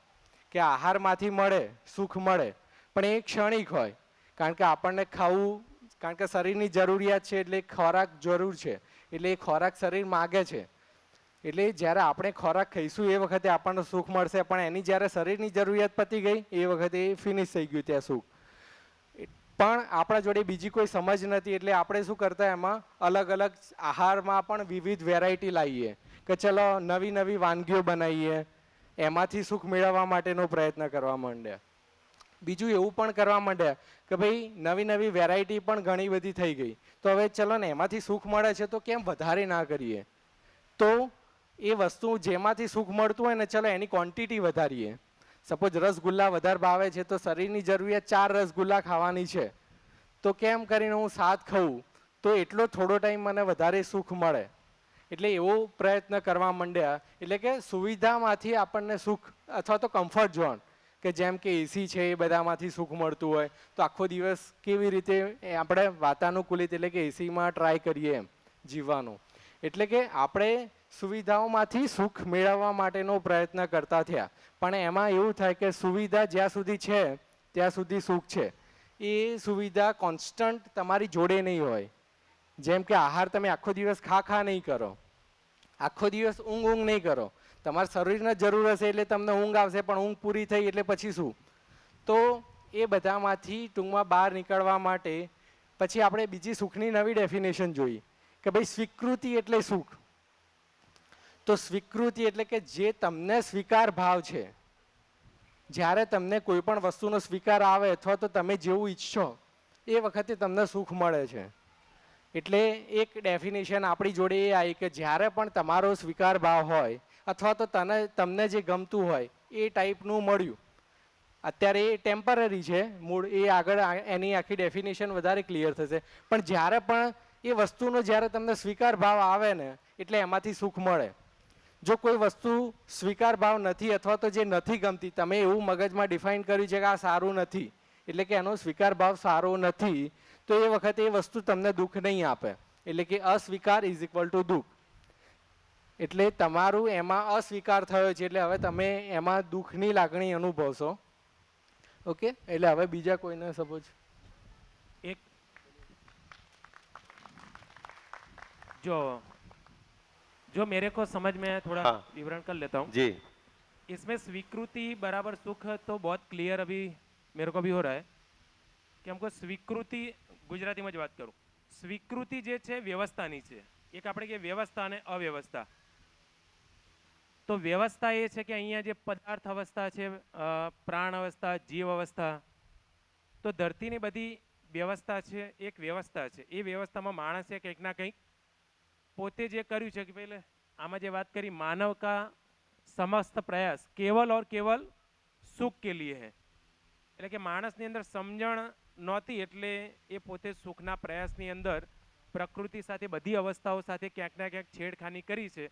કે આહારમાંથી મળે, સુખ મળે, પણ એ ક્ષણિક હોય. કારણ કે આપણને ખાવું, કારણ કે શરીરની જરૂરિયાત છે એટલે ખોરાક જરૂર છે, એટલે એ ખોરાક શરીર માગે છે. એટલે જ્યારે આપણે ખોરાક ખાઈશું એ વખતે આપણને સુખ મળશે, પણ એની જ્યારે શરીરની જરૂરિયાત પતી ગઈ એ વખતે એ ફિનિશ થઈ ગયું ત્યાં સુખ. પણ આપણા જોડે બીજી કોઈ સમજ નથી એટલે આપણે શું કરતા એમાં અલગ અલગ આહારમાં પણ વિવિધ વેરાયટી લાવીએ કે ચલો નવી નવી વાનગીઓ બનાવીએ, એમાંથી સુખ મેળવવા માટેનો પ્રયત્ન કરવા માંડ્યા. બીજું એવું પણ કરવા માંડ્યા કે ભાઈ નવી નવી વેરાયટી પણ ઘણી બધી થઈ ગઈ, તો હવે ચલો ને એમાંથી સુખ મળે છે તો કેમ વધારે ના કરીએ? તો એ વસ્તુ જેમાંથી સુખ મળતું હોય ને, ચલો એની ક્વોન્ટિટી વધારીએ. સપોઝ રસગુલ્લા વધારે ભાવે છે તો શરીરની જરૂરિયાત 4 રસગુલ્લા ખાવાની છે, તો કેમ કરીને હું 7 ખાઉં તો એટલો થોડો ટાઈમ મને વધારે સુખ મળે. એટલે એવો પ્રયત્ન કરવા માંડ્યા. એટલે કે સુવિધામાંથી આપણને સુખ અથવા તો કમ્ફર્ટ ઝોન, કે જેમ કે એસી છે એ બધામાંથી સુખ મળતું હોય તો આખો દિવસ કેવી રીતે આપણે વાતાનુકૂલિત એટલે કે એસીમાં ટ્રાય કરીએ એમ જીવવાનું. એટલે કે આપણે સુવિધાઓમાંથી સુખ મેળવવા માટેનો પ્રયત્ન કરતા થયા. પણ એમાં એવું થાય કે સુવિધા જ્યાં સુધી છે ત્યાં સુધી સુખ છે. એ સુવિધા કોન્સ્ટન્ટ તમારી જોડે નહીં હોય. જેમ કે આહાર તમે આખો દિવસ ખા નહીં કરો, આખો દિવસ ઊંઘ નહીં કરો. તમારા શરીરને જરૂર હશે એટલે તમને ઊંઘ આવશે, પણ ઊંઘ પૂરી થઈ એટલે પછી શું? તો એ બધામાંથી ટૂંકમાં બહાર નીકળવા માટે પછી આપણે બીજી સુખની નવી ડેફિનેશન જોઈ કે ભાઈ સ્વીકૃતિ એટલે સુખ. તો સ્વીકૃતિ એટલે કે જે તમને સ્વીકાર ભાવ છે, જ્યારે તમને કોઈ પણ વસ્તુનો સ્વીકાર આવે અથવા તો તમે જેવું ઈચ્છો એ વખતે તમને સુખ મળે છે. એટલે એક ડેફિનેશન આપણી જોડે એ આવી કે જ્યારે પણ તમારો સ્વીકાર ભાવ હોય અથવા તો તમને જે ગમતું હોય એ ટાઈપનું મળ્યું. અત્યારે એ ટેમ્પરરી છે મૂળ, એ આગળ એની આખી ડેફિનેશન વધારે ક્લિયર થશે. પણ જ્યારે પણ એ વસ્તુનો જ્યારે તમને સ્વીકાર ભાવ આવે ને એટલે એમાંથી સુખ મળે. જો કોઈ વસ્તુ સ્વીકાર ભાવ નથી અથવા તો જે નથી ગમતી, તમે એવું મગજમાં ડિફાઇન કર્યું છે કે આ સારું નથી એટલે કે એનો સ્વીકાર ભાવ સારો નથી, તો એ વખતે એ વસ્તુ તમને દુઃખ નહીં આપે. એટલે કે અસ્વીકાર ઇઝ ઇક્વલ ટુ દુઃખ. એટલે તમારું એમાં અસ્વીકાર થયો છે એટલે હવે તમે એમાં દુઃખની લાગણી અનુભવશો. ઓકે, એટલે હવે બીજા કોઈને સપોઝ एक जो जो मेरे को समझ में थोड़ा हाँ। विवरण कर लेता हूँ. जी इसमें स्वीकृति बराबर सुख तो बहुत क्लियर अभी मेरे को भी हो रहा है कि हमको स्वीकृति, गुजराती में ज बात करूँ, स्वीकृति जे છે વ્યવસ્થાની છે. એક આપણે કે વ્યવસ્થા અને અવ્યવસ્થા. તો વ્યવસ્થા એ છે કે અહીંયા જે પદાર્થ અવસ્થા છે, પ્રાણ અવસ્થા, જીવ અવસ્થા, તો ધરતીની બધી વ્યવસ્થા છે એક વ્યવસ્થા છે. એ વ્યવસ્થામાં માણસે કંઈક ના કંઈક પોતે જે કર્યું છે કે પહેલે આમાં જે વાત કરી માનવ કા સમસ્ત પ્રયાસ કેવલ और केवल સુખ કે लिए है. એટલે કે માણસની અંદર સમજણ નહોતી એટલે એ પોતે સુખના પ્રયાસની અંદર પ્રકૃતિ સાથે બધી અવસ્થાઓ સાથે ક્યાંક ના ક્યાંક છેડખાની કરી છે.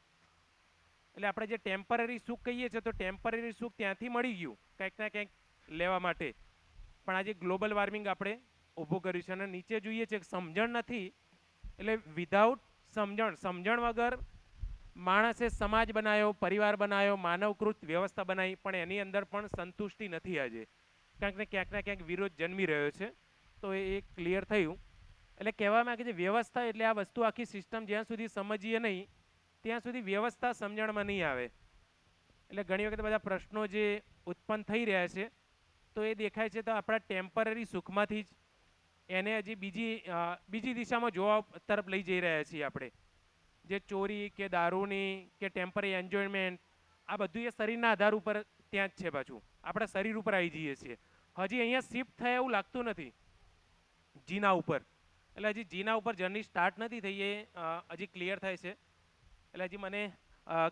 એટલે આપણે જે ટેમ્પરરી સુખ કહીએ છીએ તો ટેમ્પરરી સુખ ત્યાંથી મળી ગયું કંઈક ના કંઈક લેવા માટે. પણ આજે ગ્લોબલ વોર્મિંગ આપણે ઊભું કર્યું છે અને નીચે જોઈએ છે કે સમજણ નથી. એટલે વિધાઉટ સમજણ વગર માણસે સમાજ બનાવ્યો, પરિવાર બનાવ્યો, માનવકૃત વ્યવસ્થા બનાવી, પણ એની અંદર પણ સંતુષ્ટિ નથી આજે. ક્યાંક ને ક્યાંક વિરોધ જન્મી રહ્યો છે. તો એ ક્લિયર થયું. એટલે કહેવા માંગે છે વ્યવસ્થા એટલે આ વસ્તુ આખી સિસ્ટમ જ્યાં સુધી સમજીએ નહીં ત્યાં સુધી વ્યવસ્થા સમજણમાં નહીં આવે. એટલે ઘણી વખત બધા પ્રશ્નો જે ઉત્પન્ન થઈ રહ્યા છે તો એ દેખાય છે તો આપણા ટેમ્પરરી સુખમાંથી જ એને હજી બીજી દિશામાં જોવા તરફ લઈ જઈ રહ્યા છીએ આપણે. જે ચોરી કે દારૂની કે ટેમ્પરરી એન્જોયમેન્ટ, આ બધું એ શરીરના આધાર ઉપર ત્યાં જ છે. પાછું આપણા શરીર ઉપર આવી જઈએ છીએ. હજી અહીંયા શિફ્ટ થાય એવું લાગતું નથી જીના ઉપર. એટલે હજી જીના ઉપર જર્ની સ્ટાર્ટ નથી થઈ, એ હજી ક્લિયર થાય છે. એટલે હજી મને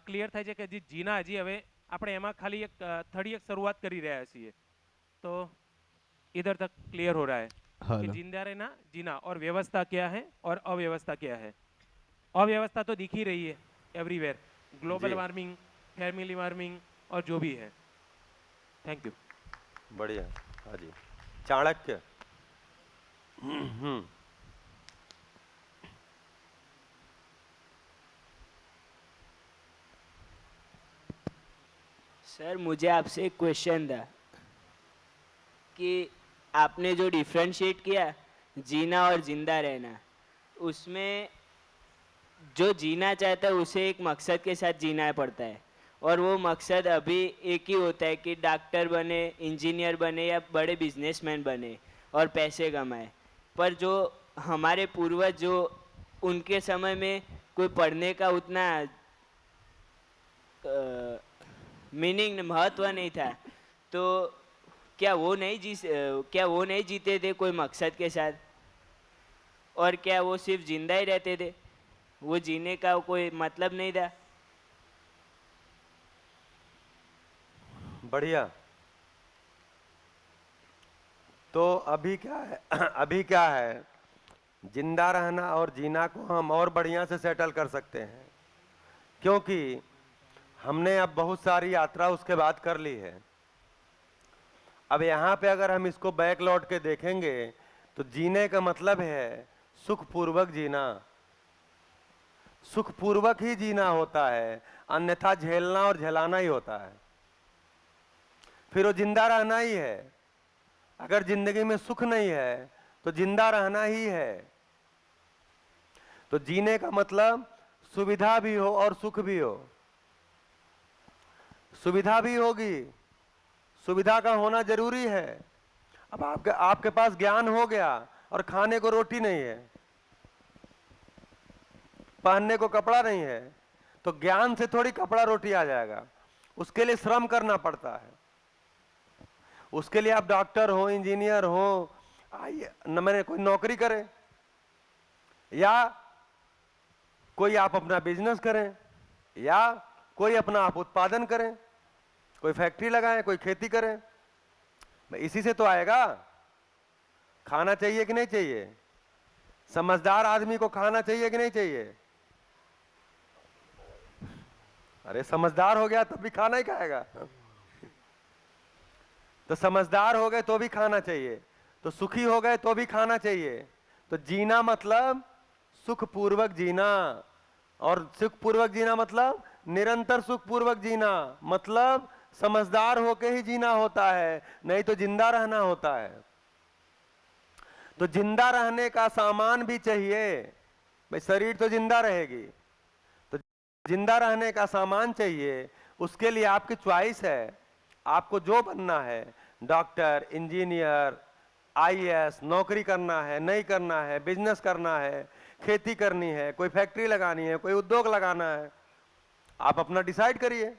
ક્લિયર થાય છે કે હજી જીના હજી હવે આપણે એમાં ખાલી એક થડી એક શરૂઆત કરી રહ્યા છીએ. તો इधर तक क्लियर हो रहा है. कि हेलो। जिंदा रहना, जीना और व्यवस्था क्या है और अव्यवस्था क्या है। अव्यवस्था तो दिख ही रही है एवरीवेयर, ग्लोबल जी। वार्मिंग, फैमिली वार्मिंग और जो भी है। Thank you. बढ़िया। हाँ जी, चाणक्य। सर मुझे आपसे एक क्वेश्चन था कि आपने जो डिफ्रेंशिएट किया जीना और जिंदा रहना, उसमें जो जीना चाहता है उसे एक मकसद के साथ जीना पड़ता है, और वो मकसद अभी एक ही होता है कि डॉक्टर बने, इंजीनियर बने या बड़े बिजनेसमैन बने और पैसे कमाए। पर जो हमारे पूर्वज जो उनके समय में कोई पढ़ने का उतना मीनिंग महत्व नहीं था, तो क्या वो नहीं जीते थे कोई मकसद के साथ, और क्या वो सिर्फ जिंदा ही रहते थे, वो जीने का कोई मतलब नहीं था? बढ़िया। तो अभी क्या है अभी क्या है, जिंदा रहना और जीना को हम और बढ़िया से सेटल कर सकते हैं, क्योंकि हमने अब बहुत सारी यात्रा उसके बाद कर ली है। अब यहाँ पे अगर हम इसको बैक लौट के देखेंगे तो जीने का मतलब है सुखपूर्वक जीना। सुखपूर्वक ही जीना होता है, अन्यथा झेलना और झेलाना ही होता है। फिर वो जिंदा रहना ही है। अगर जिंदगी में सुख नहीं है तो जिंदा रहना ही है। तो जीने का मतलब सुविधा भी हो और सुख भी हो। सुविधा भी होगी, सुविधा का होना जरूरी है। अब आपके पास ज्ञान हो गया और खाने को रोटी नहीं है, पहनने को कपड़ा नहीं है, तो ज्ञान से थोड़ी कपड़ा रोटी आ जाएगा। उसके लिए श्रम करना पड़ता है। उसके लिए आप डॉक्टर हो, इंजीनियर हो, मैंने कोई नौकरी करें, या कोई आप अपना बिजनेस करें, या कोई अपना आप उत्पादन करें, कोई फैक्ट्री लगाएं, कोई खेती करें, इसी से तो आएगा। खाना चाहिए कि नहीं चाहिए? समझदार आदमी को खाना चाहिए कि नहीं चाहिए? अरे समझदार हो गया तब भी खाना ही खाएगा। तो समझदार हो गए तो भी खाना चाहिए, तो सुखी हो गए तो भी खाना चाहिए। तो जीना मतलब सुखपूर्वक जीना, और सुखपूर्वक जीना मतलब निरंतर सुखपूर्वक जीना, मतलब समझदार होके ही जीना होता है, नहीं तो जिंदा रहना होता है। तो जिंदा रहने का सामान भी चाहिए भाई, शरीर तो जिंदा रहेगी, तो जिंदा रहने का सामान चाहिए। उसके लिए आपकी चॉइस है, आपको जो बनना है, डॉक्टर, इंजीनियर, आईएएस, नौकरी करना है, नहीं करना है, बिजनेस करना है, खेती करनी है, कोई फैक्ट्री लगानी है, कोई उद्योग लगाना है, आप अपना डिसाइड करिए।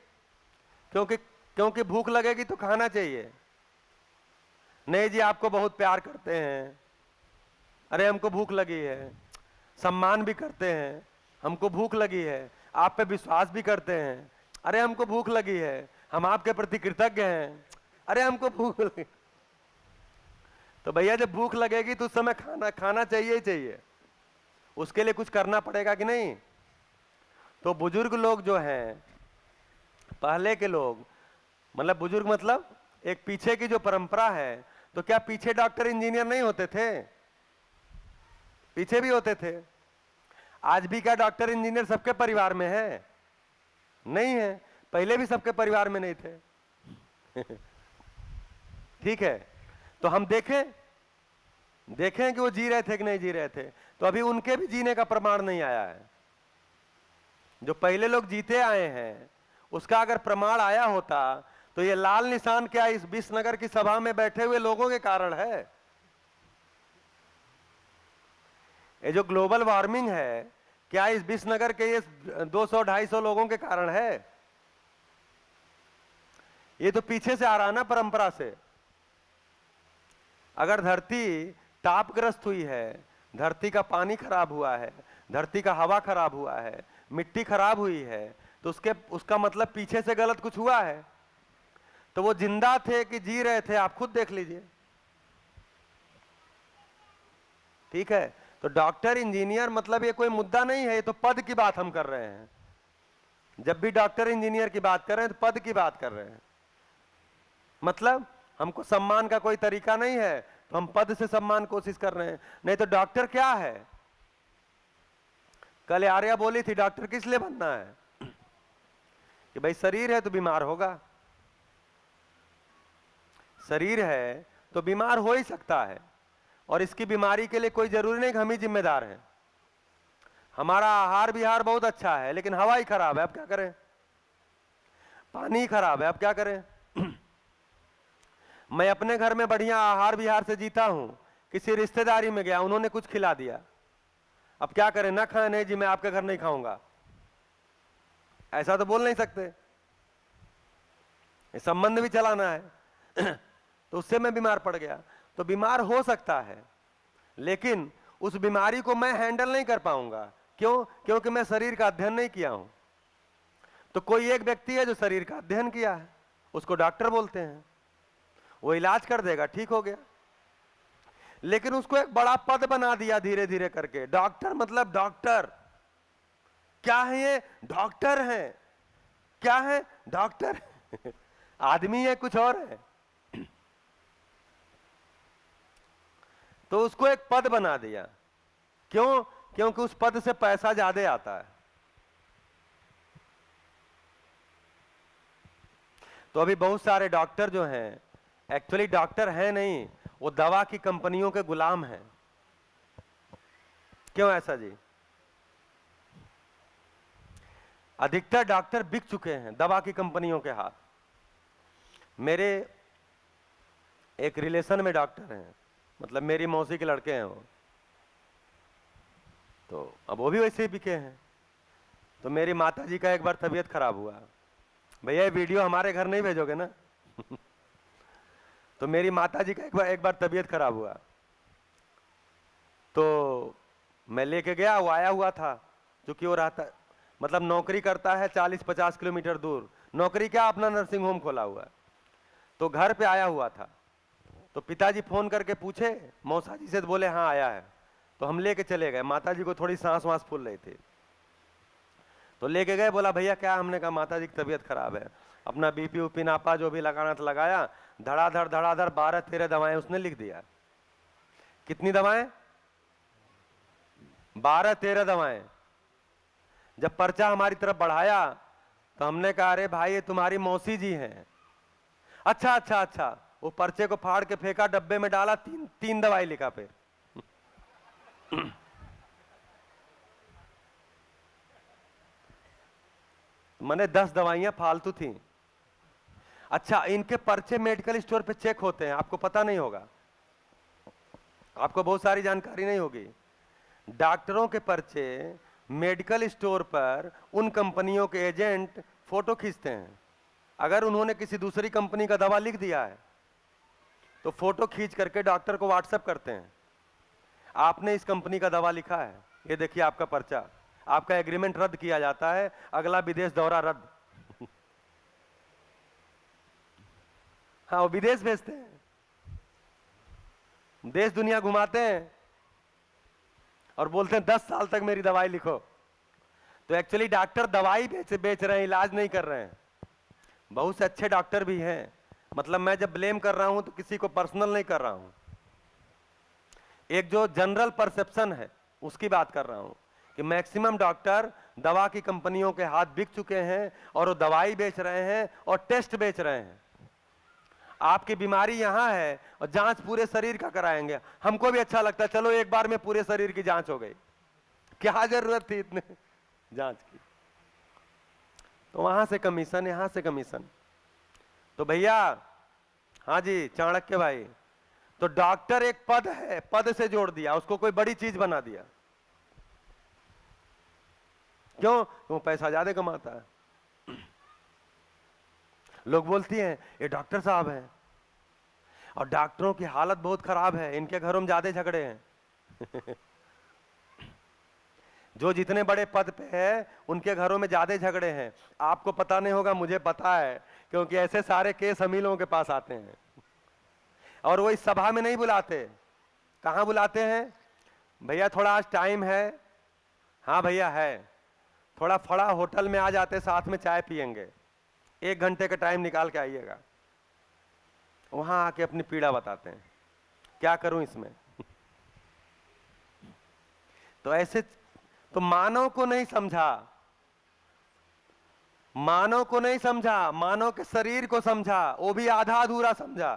क्योंकि भूख लगेगी तो खाना चाहिए। नहीं जी आपको बहुत प्यार करते हैं, अरे हमको भूख लगी है, सम्मान भी करते हैं, हमको भूख लगी है, आप पे विश्वास भी करते हैं, अरे हमको भूख लगी है, हम आपके प्रति कृतज्ञ हैं, अरे हमको भूख लगी। तो भैया जब भूख लगेगी तो उस समय खाना चाहिए ही चाहिए। उसके लिए कुछ करना पड़ेगा कि नहीं? तो बुजुर्ग लोग जो हैं, पहले के लोग, मतलब बुजुर्ग मतलब एक पीछे की जो परंपरा है, तो क्या पीछे डॉक्टर इंजीनियर नहीं होते थे? पीछे भी होते थे। आज भी क्या डॉक्टर इंजीनियर सबके परिवार में है? नहीं है। पहले भी सबके परिवार में नहीं थे। ठीक है, तो हम देखें कि वो जी रहे थे कि नहीं जी रहे थे। तो अभी उनके भी जीने का प्रमाण नहीं आया है। जो पहले लोग जीते आए हैं उसका अगर प्रमाण आया होता तो ये लाल निशान क्या इस विसनगर की सभा में बैठे हुए लोगों के कारण है? ये जो ग्लोबल वार्मिंग है क्या इस विसनगर के ये 200-250 लोगों के कारण है? ये तो पीछे से आ रहा ना परंपरा से। अगर धरती तापग्रस्त हुई है, धरती का पानी खराब हुआ है, धरती का हवा खराब हुआ है, मिट्टी खराब हुई है, तो उसका मतलब पीछे से गलत कुछ हुआ है। तो वो जिंदा थे कि जी रहे थे, आप खुद देख लीजिए। ठीक है, तो डॉक्टर इंजीनियर मतलब ये कोई मुद्दा नहीं है, ये तो पद की बात हम कर रहे हैं। जब भी डॉक्टर इंजीनियर की बात कर रहे हैं तो पद की बात कर रहे हैं। मतलब हमको सम्मान का कोई तरीका नहीं है तो हम पद से सम्मान कोशिश कर रहे हैं। नहीं तो डॉक्टर क्या है? कल आर्या बोली थी डॉक्टर किस लिए बनना है कि भाई शरीर है तो बीमार होगा, शरीर है तो बीमार हो ही सकता है, और इसकी बीमारी के लिए कोई जरूरी नहीं कि हम ही जिम्मेदार हैं। हमारा आहार विहार बहुत अच्छा है लेकिन हवा ही खराब है, अब क्या करें? पानी ही खराब है, अब क्या करें? मैं अपने घर में बढ़िया आहार विहार से जीता हूं, किसी रिश्तेदारी में गया उन्होंने कुछ खिला दिया, अब क्या करें? ना खाए, नहीं जी मैं आपके घर नहीं खाऊंगा, ऐसा तो बोल नहीं सकते, ये संबंध भी चलाना है। तो उससे मैं बीमार पड़ गया, तो बीमार हो सकता है लेकिन उस बीमारी को मैं हैंडल नहीं कर पाऊंगा। क्यों? क्योंकि मैं शरीर का अध्ययन नहीं किया हूं। तो कोई एक व्यक्ति है जो शरीर का अध्ययन किया है, उसको डॉक्टर बोलते हैं, वो इलाज कर देगा, ठीक हो गया। लेकिन उसको एक बड़ा पद बना दिया धीरे धीरे करके, डॉक्टर मतलब डॉक्टर क्या है? ये डॉक्टर है, क्या है? डॉक्टर आदमी है कुछ और है। तो उसको एक पद बना दिया। क्यों? क्योंकि उस पद से पैसा ज्यादा आता है। तो अभी बहुत सारे डॉक्टर जो हैं एक्चुअली डॉक्टर हैं नहीं, वो दवा की कंपनियों के गुलाम हैं। क्यों ऐसा जी? अधिकतर डॉक्टर बिक चुके हैं दवा की कंपनियों के हाथ। मेरे एक रिलेशन में डॉक्टर हैं, मतलब मेरी मौसी के लड़के हैं वो, तो अब वो भी वैसे ही बिके हैं। तो मेरी माता जी का एक बार तबीयत खराब हुआ, भैया ये वीडियो हमारे घर नहीं भेजोगे ना? तो मेरी माता जी का एक बार तबीयत खराब हुआ, तो मैं लेके गया, वो आया हुआ था, क्योंकि वो रहता मतलब नौकरी करता है 40-50 किलोमीटर दूर, नौकरी क्या अपना नर्सिंग होम खोला हुआ है, तो घर पे आया हुआ था। तो पिताजी फोन करके पूछे मौसा जी से, तो बोले हाँ आया है। तो हम लेके चले गए, माता जी को थोड़ी सांस वांस फूल रही थी, तो लेके गए। बोला भैया क्या? हमने कहा माता जी की तबीयत खराब है, अपना बीपी उपी नापा, जो भी लगाना था लगाया, धड़ाधड़ 12-13 दवाएं उसने लिख दिया। कितनी दवाएं? 12-13 दवाएं। जब पर्चा हमारी तरफ बढ़ाया तो हमने कहा अरे भाई ये तुम्हारी मौसी जी हैं। अच्छा अच्छा अच्छा, वो पर्चे को फाड़ के फेंका, डब्बे में डाला, तीन दवाई लिखा फिर। मैंने 10 दवाइयां फालतू थी। अच्छा, इनके पर्चे मेडिकल स्टोर पे चेक होते हैं, आपको पता नहीं होगा, आपको बहुत सारी जानकारी नहीं होगी। डॉक्टरों के पर्चे मेडिकल स्टोर पर उन कंपनियों के एजेंट फोटो खींचते हैं। अगर उन्होंने किसी दूसरी कंपनी का दवा लिख दिया है तो फोटो खींच करके डॉक्टर को व्हाट्सएप करते हैं, आपने इस कंपनी का दवा लिखा है, ये देखिए आपका पर्चा, आपका एग्रीमेंट रद्द किया जाता है, अगला विदेश दौरा रद्द। हाँ, वो विदेश भेजते हैं, देश दुनिया घुमाते हैं और बोलते हैं 10 साल तक मेरी दवाई लिखो। तो एक्चुअली डॉक्टर दवाई बेच रहे हैं, इलाज नहीं कर रहे हैं। बहुत से अच्छे डॉक्टर भी हैं, मतलब मैं जब ब्लेम कर रहा हूं तो किसी को पर्सनल नहीं कर रहा हूं, एक जो जनरल परसेप्शन है उसकी बात कर रहा हूं कि मैक्सिमम डॉक्टर दवा की कंपनियों के हाथ बिक चुके हैं और वो दवाई बेच रहे हैं और टेस्ट बेच रहे हैं। आपकी बीमारी यहां है और जांच पूरे शरीर का कराएंगे, हमको भी अच्छा लगता है, चलो एक बार में पूरे शरीर की जांच हो गई, क्या जरूरत थी इतने जांच की? तो वहां से कमीशन, यहां से कमीशन। तो भैया, हाँ जी चाणक्य भाई, तो डॉक्टर एक पद है, पद से जोड़ दिया उसको, कोई बड़ी चीज बना दिया। क्यों? वो पैसा ज्यादा कमाता है। लोग बोलती हैं ये डॉक्टर साहब हैं, और डॉक्टरों की हालत बहुत खराब है, इनके घरों में ज्यादा झगड़े हैं। जो जितने बड़े पद पे है उनके घरों में ज्यादा झगड़े हैं। आपको पता नहीं होगा, मुझे पता है, क्योंकि ऐसे सारे केस हम ही लोगों के पास आते हैं। और वो इस सभा में नहीं बुलाते, कहां बुलाते हैं? भैया थोड़ा आज टाइम है? हाँ भैया है। थोड़ा फड़ा होटल में आ जाते, साथ में चाय पियेंगे, 1 घंटे का टाइम निकाल के आइएगा। वहां आके अपनी पीड़ा बताते हैं, क्या करूं इसमें। तो ऐसे तो मानव को नहीं समझा, मानव को नहीं समझा, मानव के शरीर को समझा, वो भी आधा अधूरा समझा।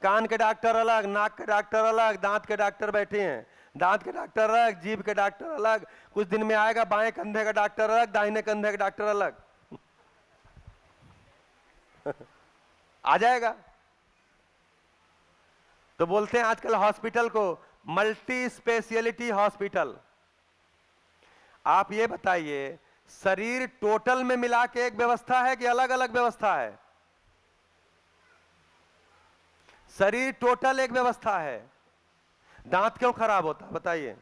कान के डॉक्टर अलग, नाक के डॉक्टर अलग, दांत के डॉक्टर बैठे हैं, दांत के डॉक्टर अलग, जीभ के डॉक्टर अलग, कुछ दिन में आएगा बाएं कंधे का डॉक्टर अलग, दाहिने कंधे का डॉक्टर अलग। आ जाएगा। तो बोलते हैं आजकल हॉस्पिटल को मल्टी स्पेशलिटी हॉस्पिटल। आप ये बताइए, शरीर टोटल में मिला के एक व्यवस्था है कि अलग अलग व्यवस्था है? शरीर टोटल एक व्यवस्था है। दांत क्यों खराब होता है बताइए?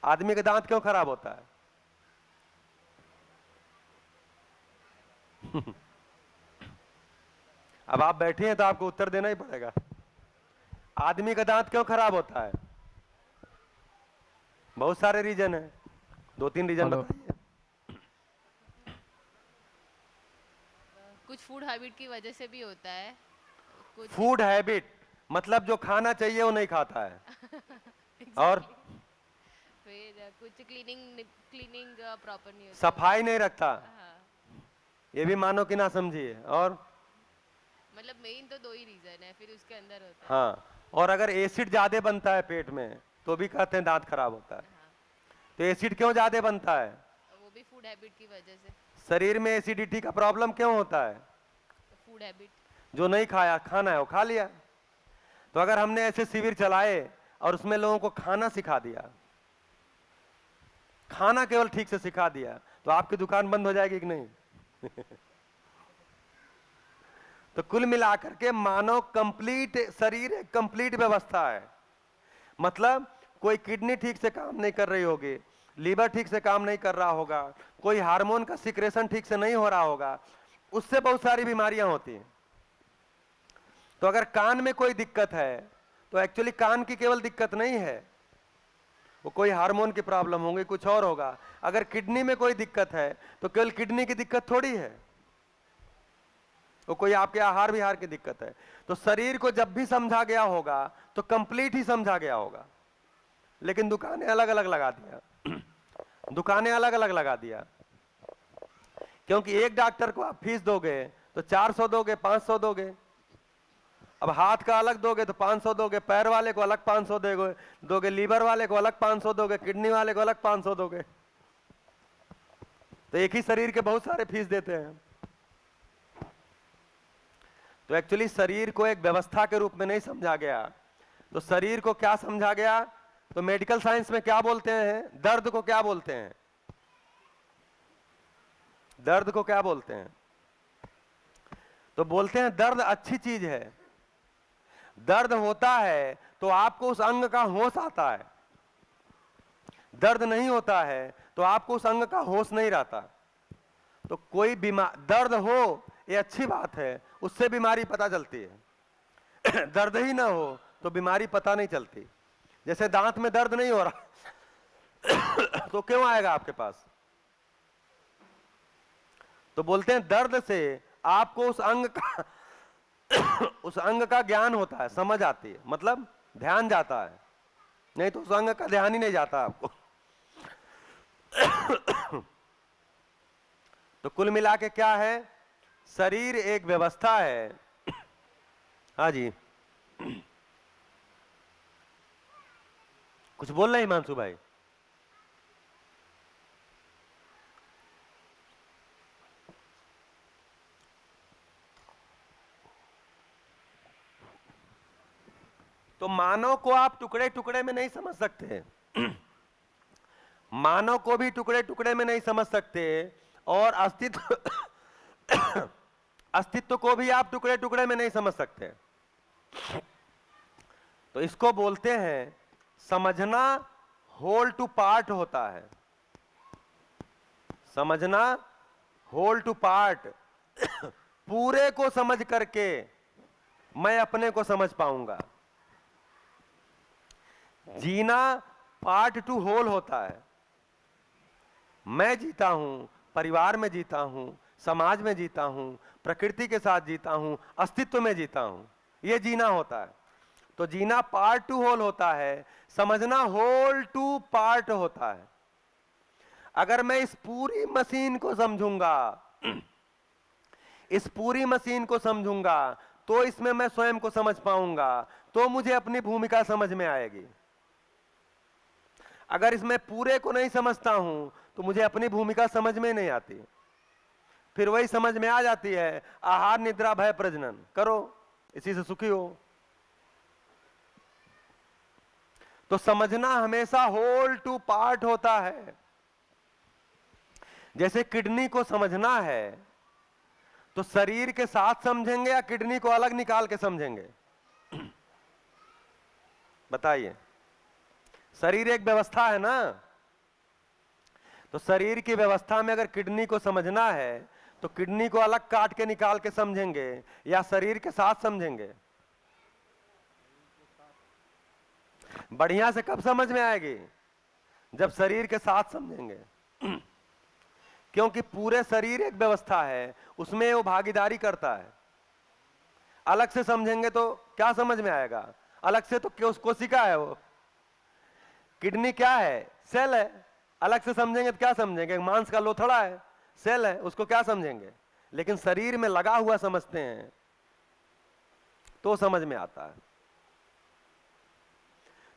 आदमी का दांत क्यों खराब होता है? अब आप बैठे हैं तो आपको उत्तर देना ही पड़ेगा। आदमी का दांत क्यों खराब होता है? बहुत सारे रीजन है, 2-3 रीजन बताइए। कुछ फूड हैबिट की वजह से भी होता है। कुछ फूड हैबिट मतलब जो खाना चाहिए वो नहीं खाता है। और फिर कुछ क्लीनिंग प्रॉपर नहीं होता। सफाई नहीं रखता, हाँ, ये भी मानो कि ना समझिए। और मतलब मेन तो 2 ही रीजन है, फिर उसके अंदर होता है। हाँ, और अगर एसिड ज्यादा बनता है पेट में तो भी कहते हैं दांत खराब होता है। तो एसिड क्यों ज्यादा बनता है? वो भी फूड हैबिट की वजह से। शरीर में एसिडिटी का प्रॉब्लम क्यों होता है? Food habit. जो नहीं खाया, खाना है वो खा लिया। तो अगर हमने ऐसे शिविर चलाए और उसमें लोगों को खाना सिखा दिया, खाना केवल ठीक से सिखा दिया, तो आपकी दुकान बंद हो जाएगी कि नहीं? तो कुल मिलाकर के मानव कंप्लीट शरीर एक कंप्लीट व्यवस्था है। मतलब कोई किडनी ठीक से काम नहीं कर रही होगी, लीवर ठीक से काम नहीं कर रहा होगा, कोई हार्मोन का सिक्रेशन ठीक से नहीं हो रहा होगा, उससे बहुत सारी बीमारियां होती हैं। तो अगर कान में कोई दिक्कत है तो एक्चुअली कान की केवल दिक्कत नहीं है, वो कोई हार्मोन की प्रॉब्लम होगी, कुछ और होगा। अगर किडनी में कोई दिक्कत है तो केवल किडनी की दिक्कत थोड़ी है, वो कोई आपके आहार विहार की दिक्कत है। तो शरीर को जब भी समझा गया होगा तो कंप्लीट ही समझा गया होगा। लेकिन दुकानें अलग अलग लगा दिया, दुकानें अलग अलग लगा दिया, क्योंकि एक डॉक्टर को आप फीस दोगे तो 400 दोगे, 500 दोगे। अब हाथ का अलग दोगे तो 500 दोगे, पैर वाले को अलग 500 दोगे, लीवर वाले को अलग 500 दोगे, किडनी वाले को अलग 500 दोगे। तो एक ही शरीर के बहुत सारे फीस देते हैं। तो एक्चुअली शरीर को एक व्यवस्था के रूप में नहीं समझा गया। तो शरीर को क्या समझा गया? तो मेडिकल साइंस में क्या बोलते हैं? दर्द को क्या बोलते हैं? दर्द को क्या बोलते हैं? तो बोलते हैं दर्द अच्छी चीज है। दर्द होता है तो आपको उस अंग का होश आता है, दर्द नहीं होता है तो आपको उस अंग का होश नहीं रहता। तो कोई बीमार दर्द हो ये अच्छी बात है, उससे बीमारी पता चलती है। दर्द ही ना हो तो बीमारी पता नहीं चलती। जैसे दांत में दर्द नहीं हो रहा तो क्यों आएगा आपके पास? तो बोलते हैं दर्द से आपको उस अंग का ज्ञान होता है, समझ आती है, मतलब ध्यान जाता है, नहीं तो उस अंग का ध्यान ही नहीं जाता आपको। तो कुल मिला के क्या है? शरीर एक व्यवस्था है। हाँ जी, कुछ बोल रहे हिमांशु भाई? तो मानव को आप टुकड़े टुकड़े में नहीं समझ सकते, मानव को भी टुकड़े टुकड़े में नहीं समझ सकते, और अस्तित्व को भी आप टुकड़े टुकड़े में नहीं समझ सकते। तो इसको बोलते हैं समझना होल टू पार्ट होता है। समझना होल टू पार्ट। पूरे को समझ करके मैं अपने को समझ पाऊंगा। जीना पार्ट टू होल होता है। मैं जीता हूं, परिवार में जीता हूं, समाज में जीता हूं, प्रकृति के साथ जीता हूं, अस्तित्व में जीता हूं, यह जीना होता है। तो जीना पार्ट टू होल होता है, समझना होल टू पार्ट होता है। अगर मैं इस पूरी मशीन को समझूंगा, इस पूरी मशीन को समझूंगा, तो इसमें मैं स्वयं को समझ पाऊंगा, तो मुझे अपनी भूमिका समझ में आएगी। अगर इसमें पूरे को नहीं समझता हूं तो मुझे अपनी भूमिका समझ में नहीं आती। फिर वही समझ में आ जाती है, आहार निद्रा भय प्रजनन करो, इसी से सुखी हो। तो समझना हमेशा होल टू पार्ट होता है। जैसे किडनी को समझना है तो शरीर के साथ समझेंगे या किडनी को अलग निकाल के समझेंगे? बताइए। शरीर एक व्यवस्था है ना, तो शरीर की व्यवस्था में अगर किडनी को समझना है तो किडनी को अलग काट के निकाल के समझेंगे या शरीर के साथ समझेंगे? बढ़िया से कब समझ में आएगी? जब शरीर के साथ समझेंगे। क्योंकि पूरे शरीर एक व्यवस्था है, उसमें वो भागीदारी करता है। अलग से समझेंगे तो क्या समझ में आएगा? अलग से तो कोशिका है वो। किडनी क्या है? सेल है। अलग से समझेंगे तो क्या समझेंगे? मांस का लोथड़ा है, सेल है, उसको क्या समझेंगे? लेकिन शरीर में लगा हुआ समझते हैं तो समझ में आता है।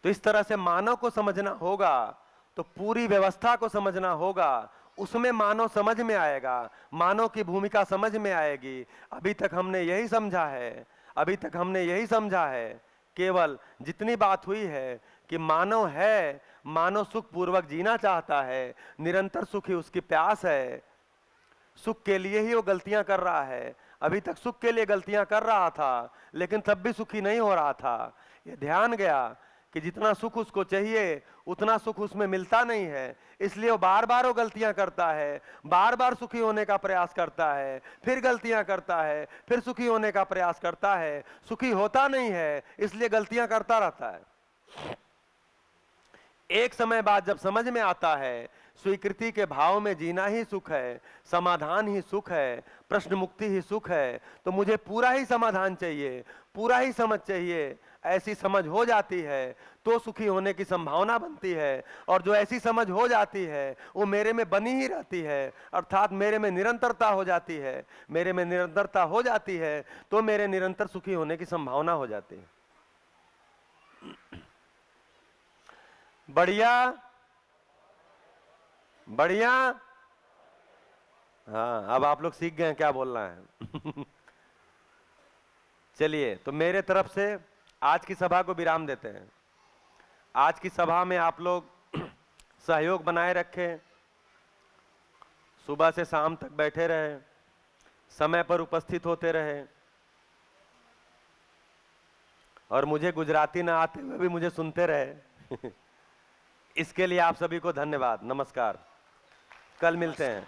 तो इस तरह से मानव को समझना होगा तो पूरी व्यवस्था को समझना होगा, उसमें मानव समझ में आएगा, मानव की भूमिका समझ में आएगी। अभी तक हमने यही समझा है, अभी तक हमने यही समझा है, केवल जितनी बात हुई है कि मानव है, मानव सुख पूर्वक जीना चाहता है, निरंतर सुख ही उसकी प्यास है, सुख के लिए ही वो गलतियां कर रहा है। अभी तक सुख के लिए गलतियां कर रहा था लेकिन तब भी सुखी नहीं हो रहा था। ये ध्यान गया कि जितना सुख उसको चाहिए उतना सुख उसमें मिलता नहीं है, इसलिए वो बार बार वो गलतियां करता है, बार बार सुखी होने का प्रयास करता है, फिर गलतियां करता है, फिर सुखी होने का प्रयास करता है, सुखी होता नहीं है, इसलिए गलतियां करता रहता है। एक समय बाद जब समझ में आता है स्वीकृति के भाव में जीना ही सुख है, समाधान ही सुख है, प्रश्न मुक्ति ही सुख है, तो मुझे पूरा ही समाधान चाहिए, पूरा ही समझ चाहिए, ऐसी समझ हो जाती है तो सुखी होने की संभावना बनती है। और जो ऐसी समझ हो जाती है वो मेरे में बनी ही रहती है, अर्थात मेरे में निरंतरता हो जाती है। मेरे में निरंतरता हो जाती है तो मेरे निरंतर सुखी होने की संभावना हो जाती है। बढ़िया बढ़िया। हाँ, अब आप लोग सीख गए हैं क्या बोलना है। चलिए, तो मेरे तरफ से आज की सभा को विराम देते हैं। आज की सभा में आप लोग सहयोग बनाए रखें, सुबह से शाम तक बैठे रहे, समय पर उपस्थित होते रहे, और मुझे गुजराती ना आते हुए भी मुझे सुनते रहे। इसके लिए आप सभी को धन्यवाद। नमस्कार, कल मिलते हैं।